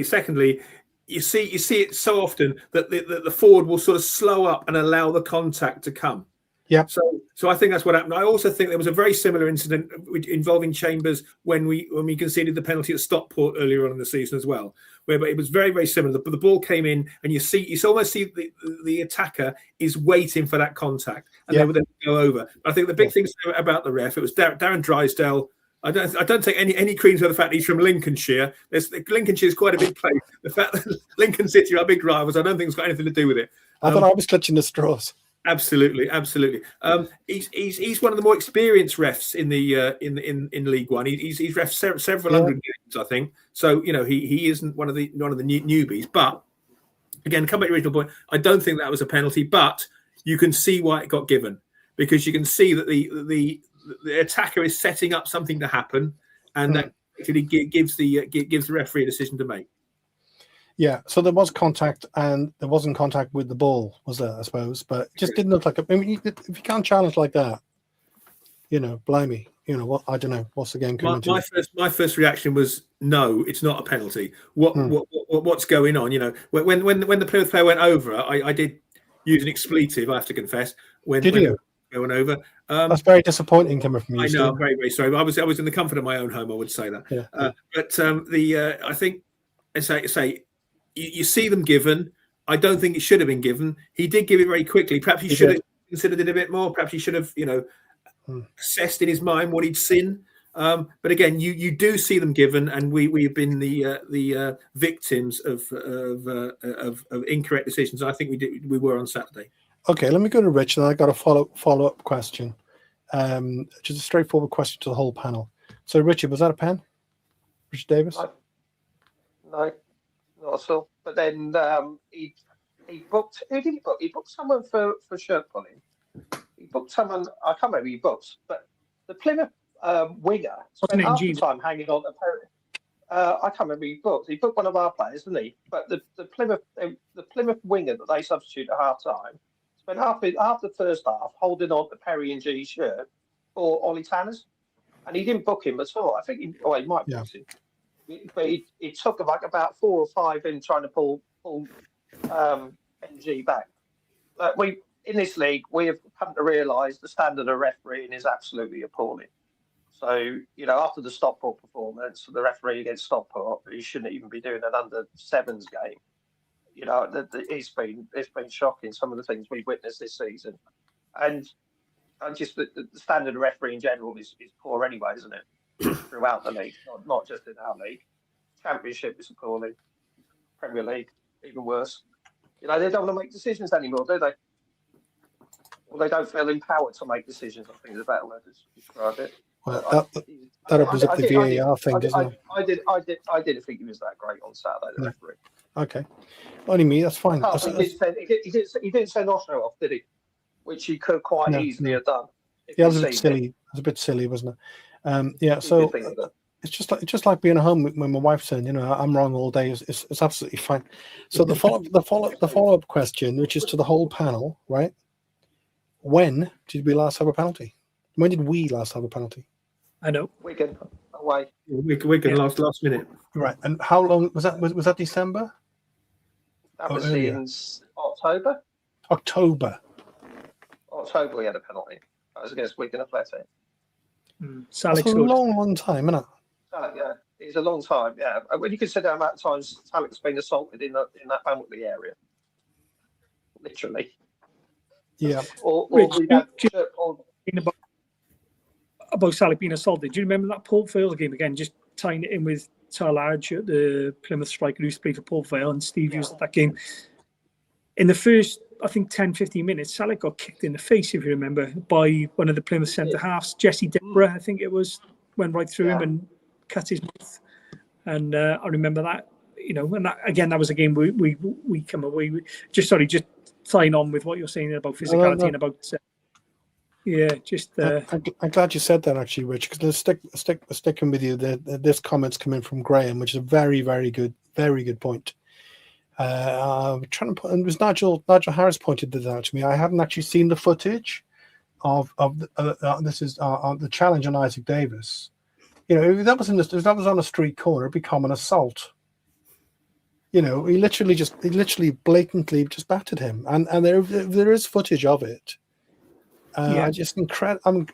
secondly, you see it so often that the forward will sort of slow up and allow the contact to come. Yeah. So I think that's what happened. I also think there was a very similar incident involving Chambers when we conceded the penalty at Stockport earlier on in the season as well, where it was very, very similar. The ball came in, and you almost see the attacker is waiting for that contact, and they would then go over. I think the big thing about the ref, it was Darren Drysdale. I don't take any creams for the fact that he's from Lincolnshire. Lincolnshire is quite a big place. The fact that Lincoln City are big rivals, I don't think it's got anything to do with it. I thought I was clutching the straws. Absolutely. He's one of the more experienced refs in the in League One. He's refed several hundred games, I think. So he isn't one of the newbies. But again, come back to the original point. I don't think that was a penalty, but you can see why it got given, because you can see that the attacker is setting up something to happen, and that actually gives the referee a decision to make. Yeah, so there was contact, and there wasn't contact with the ball, was there? I suppose, but it just didn't look like it. I mean, if you can't challenge like that, blimey, what? I don't know. What's the game coming to? My first reaction was no, it's not a penalty. What's going on? When the Plymouth player went over, I did use an expletive. I have to confess. Did you? going over. That's very disappointing coming from you. I know, Steve. I'm very, very sorry. But I was in the comfort of my own home. I would say that. Yeah. But I think, as I say, you see them given. I don't think it should have been given. He did give it very quickly. Perhaps he should have considered it a bit more. Perhaps he should have, assessed in his mind what he'd seen. But again, you do see them given, and we've been the victims of incorrect decisions. I think we were on Saturday. Okay, let me go to Rich, and I got a follow up question. Just a straightforward question to the whole panel. So, Richard, was that a pen? Richard Davis? No, not at all. But then he booked. Who did he book? He booked someone for shirt pulling. He booked someone. I can't remember who he booked, but the Plymouth winger spent half the time hanging on. I can't remember who he booked. He booked one of our players, didn't he? But the Plymouth winger that they substituted at half time spent half the first half holding on to Perry and G's shirt for Ollie Tanner's, and he didn't book him at all. I think he might book him, but he took like about 4 or 5 in trying to pull NG back. In this league, we have come to realise the standard of refereeing is absolutely appalling. So, after the Stockport performance, the referee against Stockport, he shouldn't even be doing an under-7s game. It's been shocking, some of the things we've witnessed this season. And just the standard of referee in general is poor anyway, isn't it? Throughout the league, not just in our league. Championship is appalling. Premier League, even worse. They don't want to make decisions anymore, do they? Or they don't feel empowered to make decisions, I think is a better way to describe it. Well, that opens up the VAR thing, doesn't it? I didn't think he was that great on Saturday, the referee. Okay. Only me, that's fine. He didn't send Osho off, did he? Which he could quite easily have done. Yeah, it was a bit silly. It was a bit silly, wasn't it? So it's just like being at home when my wife's saying, I'm wrong all day. It's absolutely fine. So the follow up question, which is to the whole panel, right? When did we last have a penalty? When did we last have a penalty? I know. Wigan away. Wigan last minute. Right. And how long was that? Was that December? That was in October. October we had a penalty. That was against Wigan Athletic. That's a long time, isn't it? Yeah, it's a long time. Yeah, when you consider how many times Talik's been assaulted in that penalty area, literally. Yeah. About Salik being assaulted. Do you remember that Port Vale game again? Just tying it in with Tarlage, the Plymouth striker who used to play for Port Vale, and Steve used at that game. In the first, I think, 10-15 minutes, Salik got kicked in the face, if you remember, by one of the Plymouth centre halves, Jesse Deborah, I think it was, went right through him and cut his mouth. And I remember that, and that, again, that was a game we come away with. Just tying on with what you're saying about physicality and about. I'm glad you said that, actually, Rich, because sticking with you. This comment's coming from Graham, which is a very, very good point. Trying to put, and it was Nigel Harris pointed this out to me. I hadn't actually seen the footage of the challenge on Isaac Davis. If that was on a street corner, it'd become an assault. He literally blatantly just battered him, and there is footage of it. I'm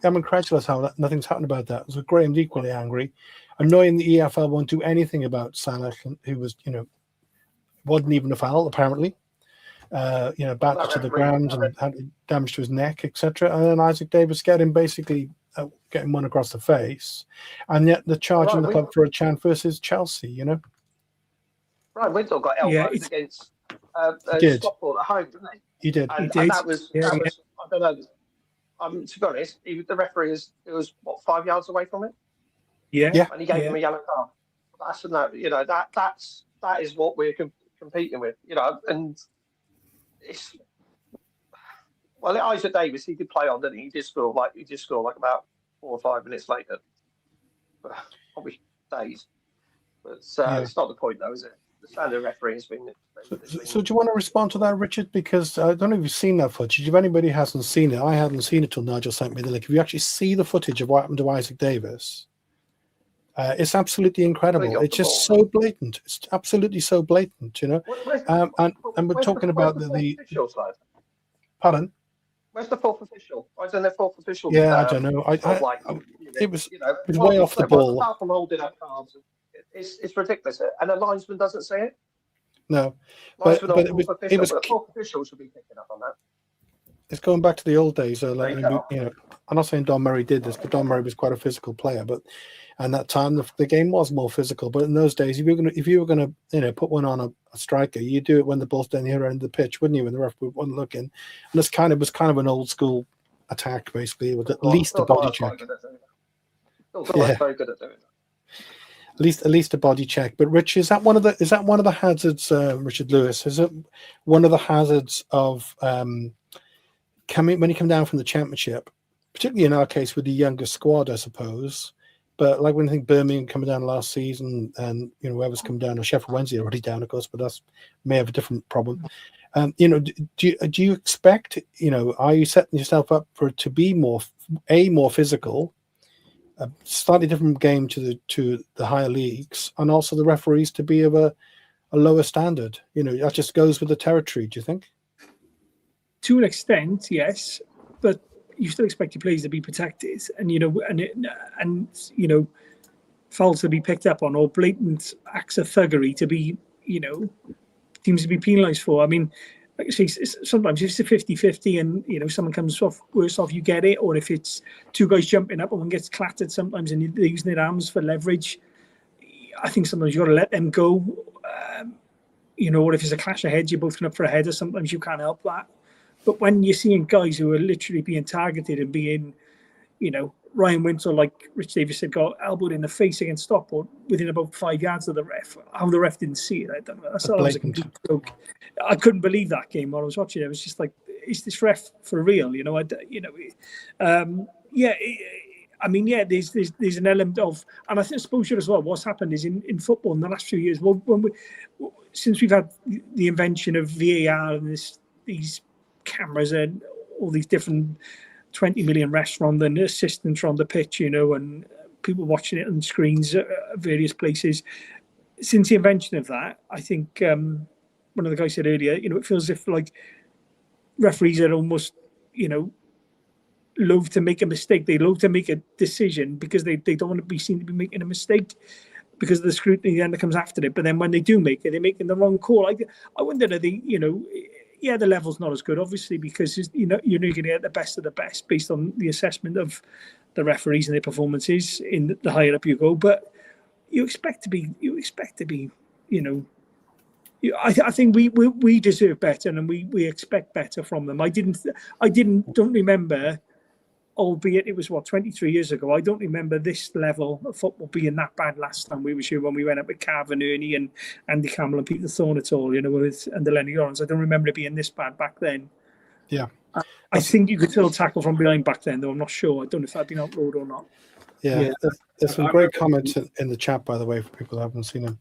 incredulous how nothing's happened about that. So Graham's equally angry. Annoying the EFL won't do anything about Salah, who was, wasn't even a foul apparently. Battered to the ground and had damage to his neck, etc. And then Isaac Davis getting one across the face, and yet the charge in the club for a chant versus Chelsea. Ryan Wintle got elbowed against Stockport at home, didn't he? He did. That was I don't know. To be honest, the referee was 5 yards away from it. Yeah. And he gave him a yellow card. That's that is what we're competing with, and it's Isaac Davis, he did play on, didn't he? He did score like about 4 or 5 minutes later. Probably days. But it's not the point though, is it? The standard referee has been. So do you want to respond to that, Richard? Because I don't know if you've seen that footage. If anybody hasn't seen it, I hadn't seen it till Nigel sent me the link. If you actually see the footage of what happened to Isaac Davis, it's absolutely incredible. It's just so blatant. It's absolutely so blatant, And we're talking about the. Pardon? Where's the fourth official? Why isn't there fourth official? Yeah, I don't know. It was way off the ball. Apart from holding up cards, it's ridiculous. And a linesman doesn't say it. No, but but it was. The fourth official should be picking up on that. It's going back to the old days. Like, I'm not saying Don Murray did this, but Don Murray was quite a physical player. But and that time the game was more physical. But in those days, if you were gonna put one on a striker, you do it when the ball's down the other end of the pitch, wouldn't you? When the ref wasn't looking. And this was kind of an old school attack, basically, with at least a body check. Yeah, very good at doing that. At least a body check. But Rich, is that one of the hazards, Richard Lewis? Is it one of the hazards of when you come down from the Championship, particularly in our case with the younger squad, I suppose. But like when I think Birmingham coming down last season, and whoever's come down, or Sheffield Wednesday already down, of course, but that's may have a different problem. Do you expect? Are you setting yourself up for it to be more physical? A slightly different game to the higher leagues, and also the referees to be of a lower standard. That just goes with the territory. Do you think? To an extent, yes, but you still expect your players to be protected, and fouls to be picked up on, or blatant acts of thuggery to be teams to be penalised for. I mean, like I say, sometimes if it's a 50-50 and someone comes off worse off, you get it. Or if it's two guys jumping up and one gets clattered sometimes and they're using their arms for leverage, I think sometimes you've got to let them go. Or if it's a clash of heads, you're both going up for a header, sometimes you can't help that. But when you're seeing guys who are literally being targeted and being, Ryan Wintle, like Rich Davis said, got elbowed in the face against Stockport within about 5 yards of the ref. How the ref didn't see it, I don't know. That was a complete joke. I couldn't believe that game while I was watching it. It was just like, is this ref for real? There's an element of, and I suppose as well, what's happened is in football in the last few years, since we've had the invention of VAR and these cameras and all these different 20 million refs from the assistants from the pitch, and people watching it on screens at various places. Since the invention of that, I think one of the guys said earlier, it feels as if like referees are almost, loath to make a mistake. They loathe to make a decision because they don't want to be seen to be making a mistake because of the scrutiny then that comes after it. But then when they do make it, they're making the wrong call. I wonder if the level's not as good, obviously, because you're not going to get the best of the best based on the assessment of the referees and their performances in the higher up you go. But you expect to be, I think we deserve better and we expect better from them. I don't remember, albeit it was 23 years ago. I don't remember this level of football being that bad last time we were here when we went up with Carvin, Ernie and Andy Campbell and Peter Thorne at all, and the Lenny Lawrence. I don't remember it being this bad back then. Yeah. I think you could still tackle from behind back then, though. I'm not sure. I don't know if that'd been outlawed or not. Yeah. There's some great comments in the chat, by the way, for people who haven't seen them.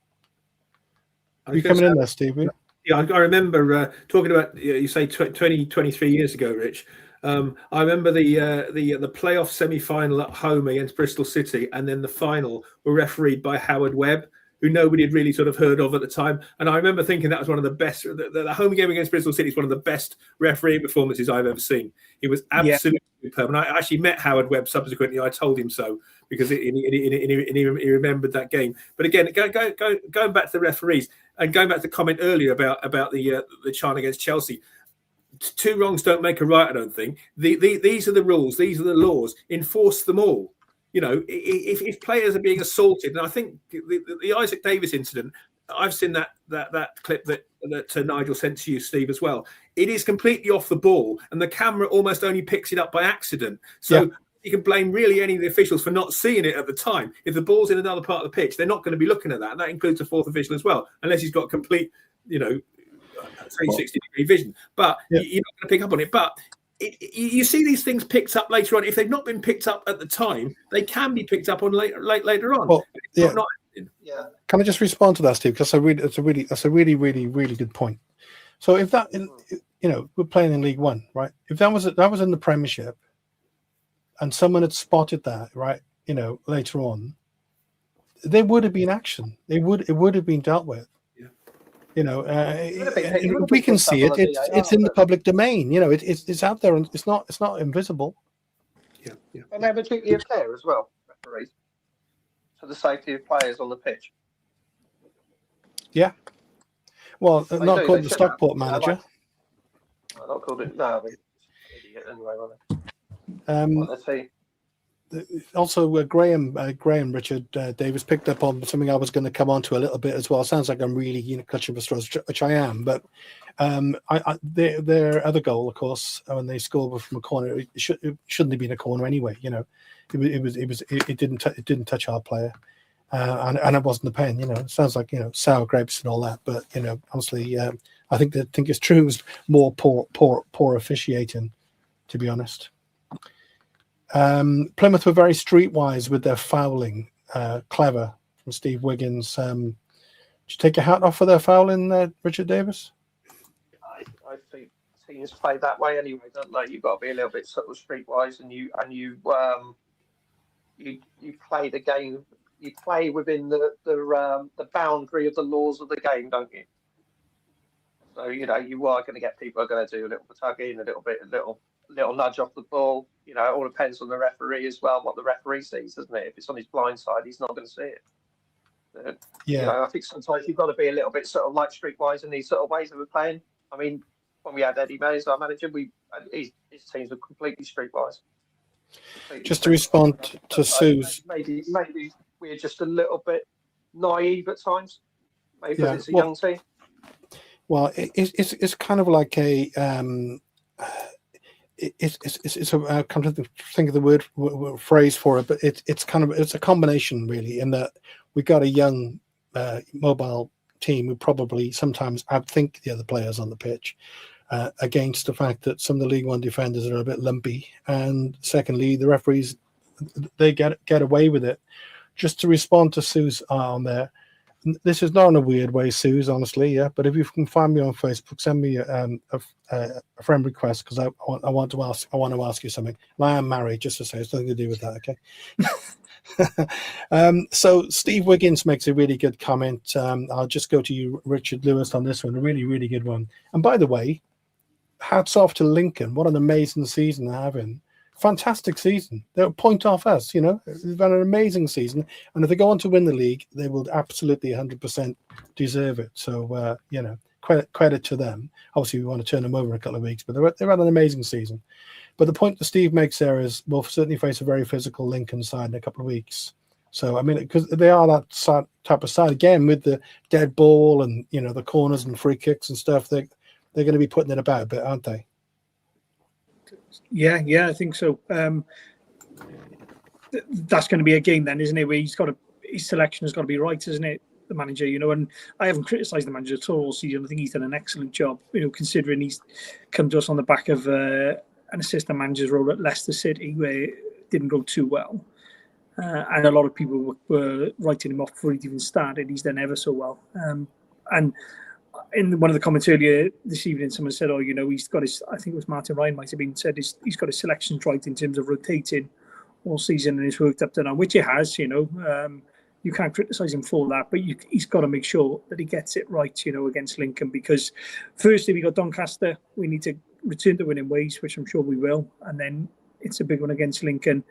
Are you coming in there, Steve? Yeah, I remember talking about, you say 23 years ago, Rich. I remember the playoff semi-final at home against Bristol City, and then the final were refereed by Howard Webb, who nobody had really sort of heard of at the time. And I remember thinking that was one of the best. The home game against Bristol City is one of the best refereeing performances I've ever seen. He was absolutely superb. And I actually met Howard Webb subsequently. I told him so because he remembered that game. But again, going back to the referees and going back to the comment earlier about the chant against Chelsea. Two wrongs don't make a right, I don't think. These are the rules. These are the laws. Enforce them all. If players are being assaulted, and I think the Isaac Davis incident, I've seen that clip that Nigel sent to you, Steve, as well. It is completely off the ball, and the camera almost only picks it up by accident. So you can blame really any of the officials for not seeing it at the time. If the ball's in another part of the pitch, they're not going to be looking at that. And that includes the fourth official as well, unless he's got complete, 360-degree vision. But you're not going to pick up on it. But you see these things picked up later on. If they've not been picked up at the time, they can be picked up on later on. Well, Can I just respond to that, Steve? Because that's a really, really, really good point. So if that, we're playing in League One, right? If that was in the Premiership, and someone had spotted that, right, later on, there would have been action. It would have been dealt with. You know, It would have we been can good to see have it. on a It's VAR, in the but public domain. You know, it's out there, and it's not invisible. Yeah. they have a duty of care as well, referees, for the safety of players on the pitch. Yeah. Well, They not do. according They to the should have. Stockport You know, manager. well, not called it. No, but idiot anyway, weren't they? Um, Let's see. Also, Graham Richard Davis picked up on something I was going to come on to a little bit as well. Sounds like I'm really clutching for straws, which I am. But their other goal, of course, when they scored from a corner, it shouldn't have been a corner anyway. You know, it didn't touch our player, and it wasn't a pen. You know, it sounds like sour grapes and all that. But honestly, I think it's true. It was more poor officiating, to be honest. Plymouth were very streetwise with their fouling. Clever from Steve Wiggins. Did you take your hat off for their fouling, Richard Davis? I think teams play that way anyway, don't they? You've got to be a little bit sort of streetwise, and you play the game. You play within the boundary of the laws of the game, don't you? So you are going to get people who are going to do a little bit tugging, a little nudge off the ball. It all depends on the referee as well, what the referee sees, doesn't it? If it's on his blind side, he's not going to see it. I think sometimes you've got to be a little bit sort of like streetwise in these sort of ways that we're playing. I mean, when we had Eddie May as our manager, his teams were completely streetwise. Just to respond to Sue's, maybe we're just a little bit naive at times. Maybe because it's a young team. Well, it's kind of like a it's a come to think of the word phrase for it, but it's a combination really, in that we've got a young mobile team who probably sometimes outthink the other players on the pitch, against the fact that some of the League One defenders are a bit lumpy, and secondly, the referees, they get away with it. Just to respond to Sue's on there. This is not in a weird way, Suze, honestly, yeah. But if you can find me on Facebook, send me a friend request, because I want to ask you something. And I am married, just to say, it's nothing to do with that, okay? So Steve Wiggins makes a really good comment. I'll just go to you, Richard Lewis, on this one. A really, really good one. And by the way, hats off to Lincoln. What an amazing season they're having. Fantastic season. They're a point off us, They've had an amazing season, and if they go on to win the league, they will absolutely 100% deserve it. So, credit to them. Obviously, we want to turn them over in a couple of weeks, but they've had an amazing season. But the point that Steve makes there is we'll certainly face a very physical Lincoln side in a couple of weeks. So, I mean, because they are that type of side, again, with the dead ball and, the corners and free kicks and stuff, they're going to be putting it about a bit, aren't they? Yeah, I think so. That's going to be a game then, isn't it? Where his selection has got to be right, isn't it? The manager, and I haven't criticised the manager at all season. I think he's done an excellent job, considering he's come to us on the back of an assistant manager's role at Leicester City, where it didn't go too well. And a lot of people were writing him off before he'd even started. He's done ever so well. And in one of the comments earlier this evening, someone said, he's got his, I think it was Martin Ryan might have been said, he's got his selections right in terms of rotating all season, and it's worked up to now, which it has, you can't criticise him for that, but he's got to make sure that he gets it right, against Lincoln, because firstly, we got Doncaster, we need to return to winning ways, which I'm sure we will, and then it's a big one against Lincoln.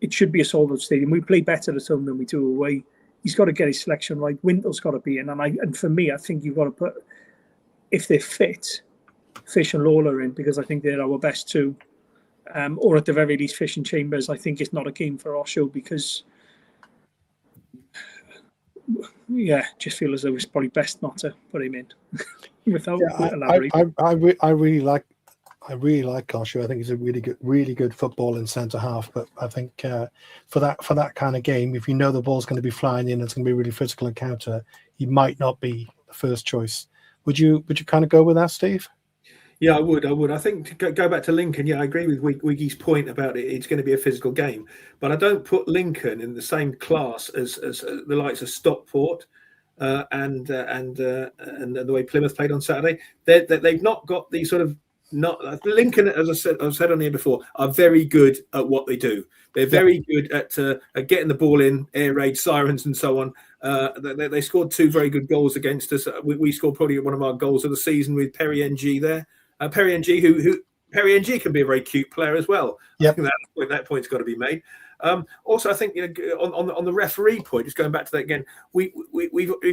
It should be a sold-out stadium. We play better at home than we do away. He's got to get his selection right. Windle's got to be in, and for me, I think you've got to put, if they're fit, Fish and Lawler in, because I think they're our best two, or at the very least, Fish and Chambers. I think it's not a game for Osho, because, just feel as though it's probably best not to put him in without elaborating. I really like Osho. I think he's a really good footballing centre half. But I think for that kind of game, if the ball's going to be flying in, it's going to be a really physical encounter, he might not be the first choice. Would you kind of go with that, Steve? Yeah, I would. I think to go back to Lincoln, I agree with Wiggy's point about it. It's going to be a physical game, but I don't put Lincoln in the same class as the likes of Stockport and the way Plymouth played on Saturday. They've not got the sort of Lincoln, as I've said on here before, are very good at what they do. They're very good at getting the ball in, air raid, sirens, and so on. They scored 2 very good goals against us. We scored probably one of our goals of the season with Perry NG there. Perry NG, who Perry NG can be a very cute player as well. Yep. I think that point's got to be made. Also, I think on the referee point, just going back to that again, we've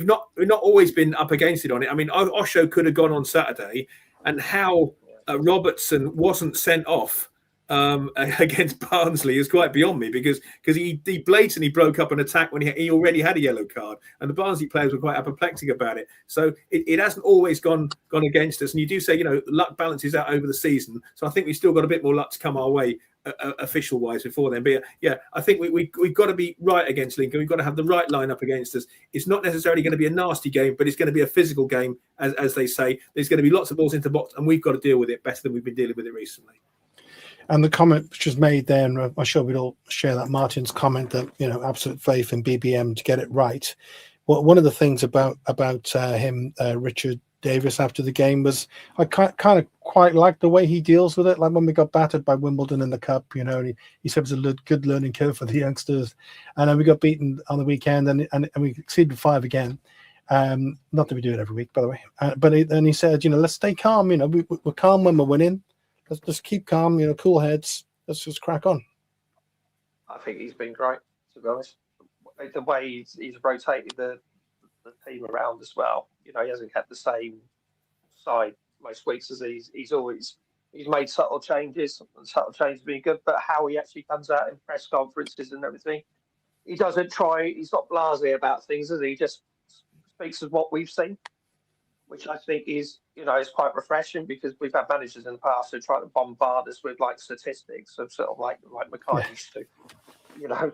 not always been up against it on it. I mean, Osho could have gone on Saturday, and how Robertson wasn't sent off against Barnsley is quite beyond me, because he blatantly broke up an attack when he already had a yellow card, and the Barnsley players were quite apoplectic about it. So it hasn't always gone against us. And you do say, luck balances out over the season. So I think we've still got a bit more luck to come our way official wise before then. But yeah, I think we've got to be right against Lincoln. We've got to have the right lineup against us. It's not necessarily going to be a nasty game, but it's going to be a physical game, as they say. There's going to be lots of balls into the box, and we've got to deal with it better than we've been dealing with it recently. And the comment which was made there, and I'm sure we'd all share that, Martin's comment that, absolute faith in BBM to get it right. Well, one of the things about him, Richard Davis, after the game was I kind of quite like the way he deals with it. Like when we got battered by Wimbledon in the Cup, and he said it was a good learning curve for the youngsters. And then we got beaten on the weekend, and we exceeded 5 again. Not that we do it every week, by the way. But he said, let's stay calm. We're calm when we're winning. Let's just keep calm, cool heads. Let's just crack on. I think he's been great, to be honest. The way he's rotated the team around as well. He hasn't kept the same side most weeks as he's made subtle changes, and subtle changes have been good, but how he actually comes out in press conferences and everything, he doesn't try, he's not blasé about things, is he? He just speaks of what we've seen, which I think is quite refreshing, because we've had managers in the past who try to bombard us with statistics of sort of like Mackay used to,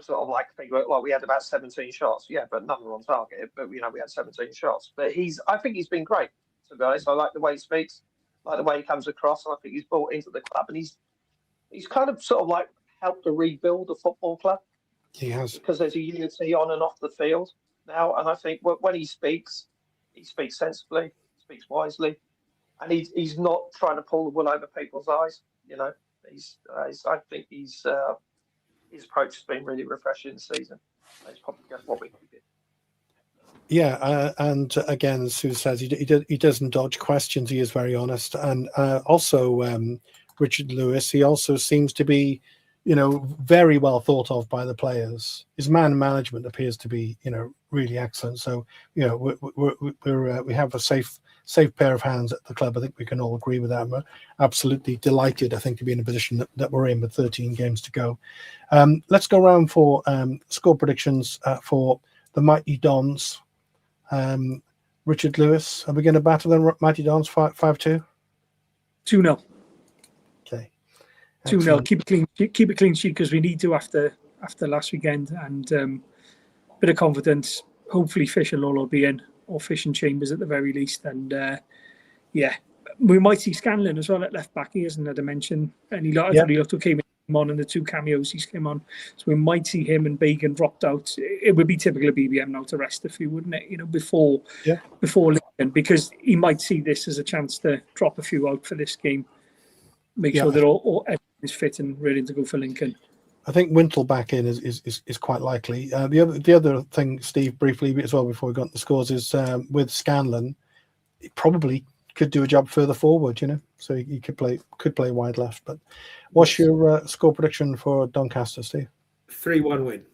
sort of think we had about 17 shots, but none were on target, but we had 17 shots. But I think he's been great, to be honest. I like the way he speaks, like the way he comes across, and I think he's brought into the club, and he's kind of sort of helped to rebuild the football club. He has, because there's a unity on and off the field now, and I think when he speaks sensibly, speaks wisely, and he's not trying to pull the wool over people's eyes. I think his approach has been really refreshing this season. It's probably just what we needed. Yeah, and again, as Sue says, he doesn't dodge questions. He is very honest, and also Richard Lewis. He also seems to be, very well thought of by the players. His man management appears to be, really excellent. So, we have a safe pair of hands at the club. I think we can all agree with that. We're absolutely delighted, I think, to be in a position that we're in with 13 games to go. Let's go around for score predictions for the Mighty Dons. Richard Lewis, are we going to battle the Mighty Dons 5-2? 2-0. Okay. 2-0. Keep a clean sheet, because we need to after last weekend, and bit of confidence. Hopefully Fisher will be in, or Fish and Chambers at the very least, and we might see Scanlon as well at left back. He hasn't had a mention, and he came on in the 2 cameos he's came on, so we might see him and Bagan dropped out. It would be typical of BBM now to rest a few, wouldn't it? Before Lincoln, because he might see this as a chance to drop a few out for this game, make sure that all everyone is fit and ready to go for Lincoln. I think Wintle back in is quite likely. The other thing, Steve, briefly as well before we got the scores, is with Scanlon, he probably could do a job further forward, so he could play wide left. But what's your score prediction for Doncaster, Steve? 3-1 win.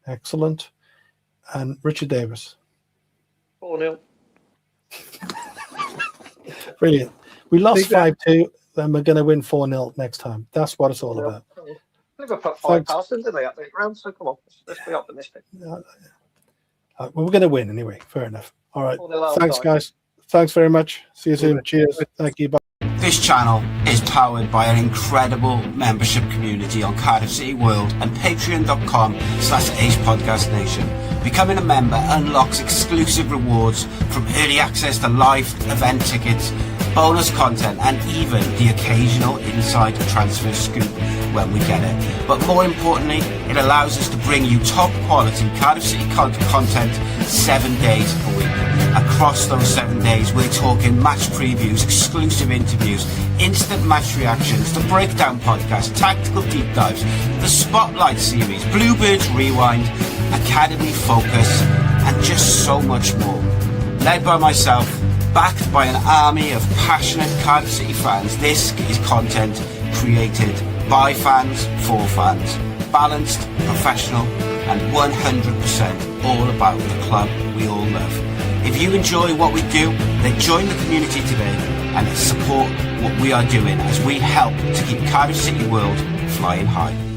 Excellent. And Richard Davis? 4-0. Brilliant. We lost 5-2, then we're going to win 4-0 next time. That's what it's all about. Liverpool put 5 past them, didn't they, at the round? So come on, let's be optimistic. Well, we're going to win anyway. Fair enough. All right. Thanks, guys. Thanks very much. See you soon. Cheers. Thank you. Bye. This channel is powered by an incredible membership community on Cardiff City World and patreon.com/Ace Podcast Nation. Becoming a member unlocks exclusive rewards, from early access to live event tickets, bonus content, and even the occasional inside transfer scoop when we get it. But more importantly, it allows us to bring you top quality Cardiff City content 7 days a week. Across those 7 days, we're talking match previews, exclusive interviews, instant match reactions, the Breakdown podcast, tactical deep dives, the Spotlight series, Bluebirds Rewind, Academy Focus, and just so much more. Led by myself, backed by an army of passionate Cardiff City fans, this is content created by fans for fans. Balanced, professional, and 100% all about the club we all love. If you enjoy what we do, then join the community today and support what we are doing as we help to keep Cardiff City World flying high.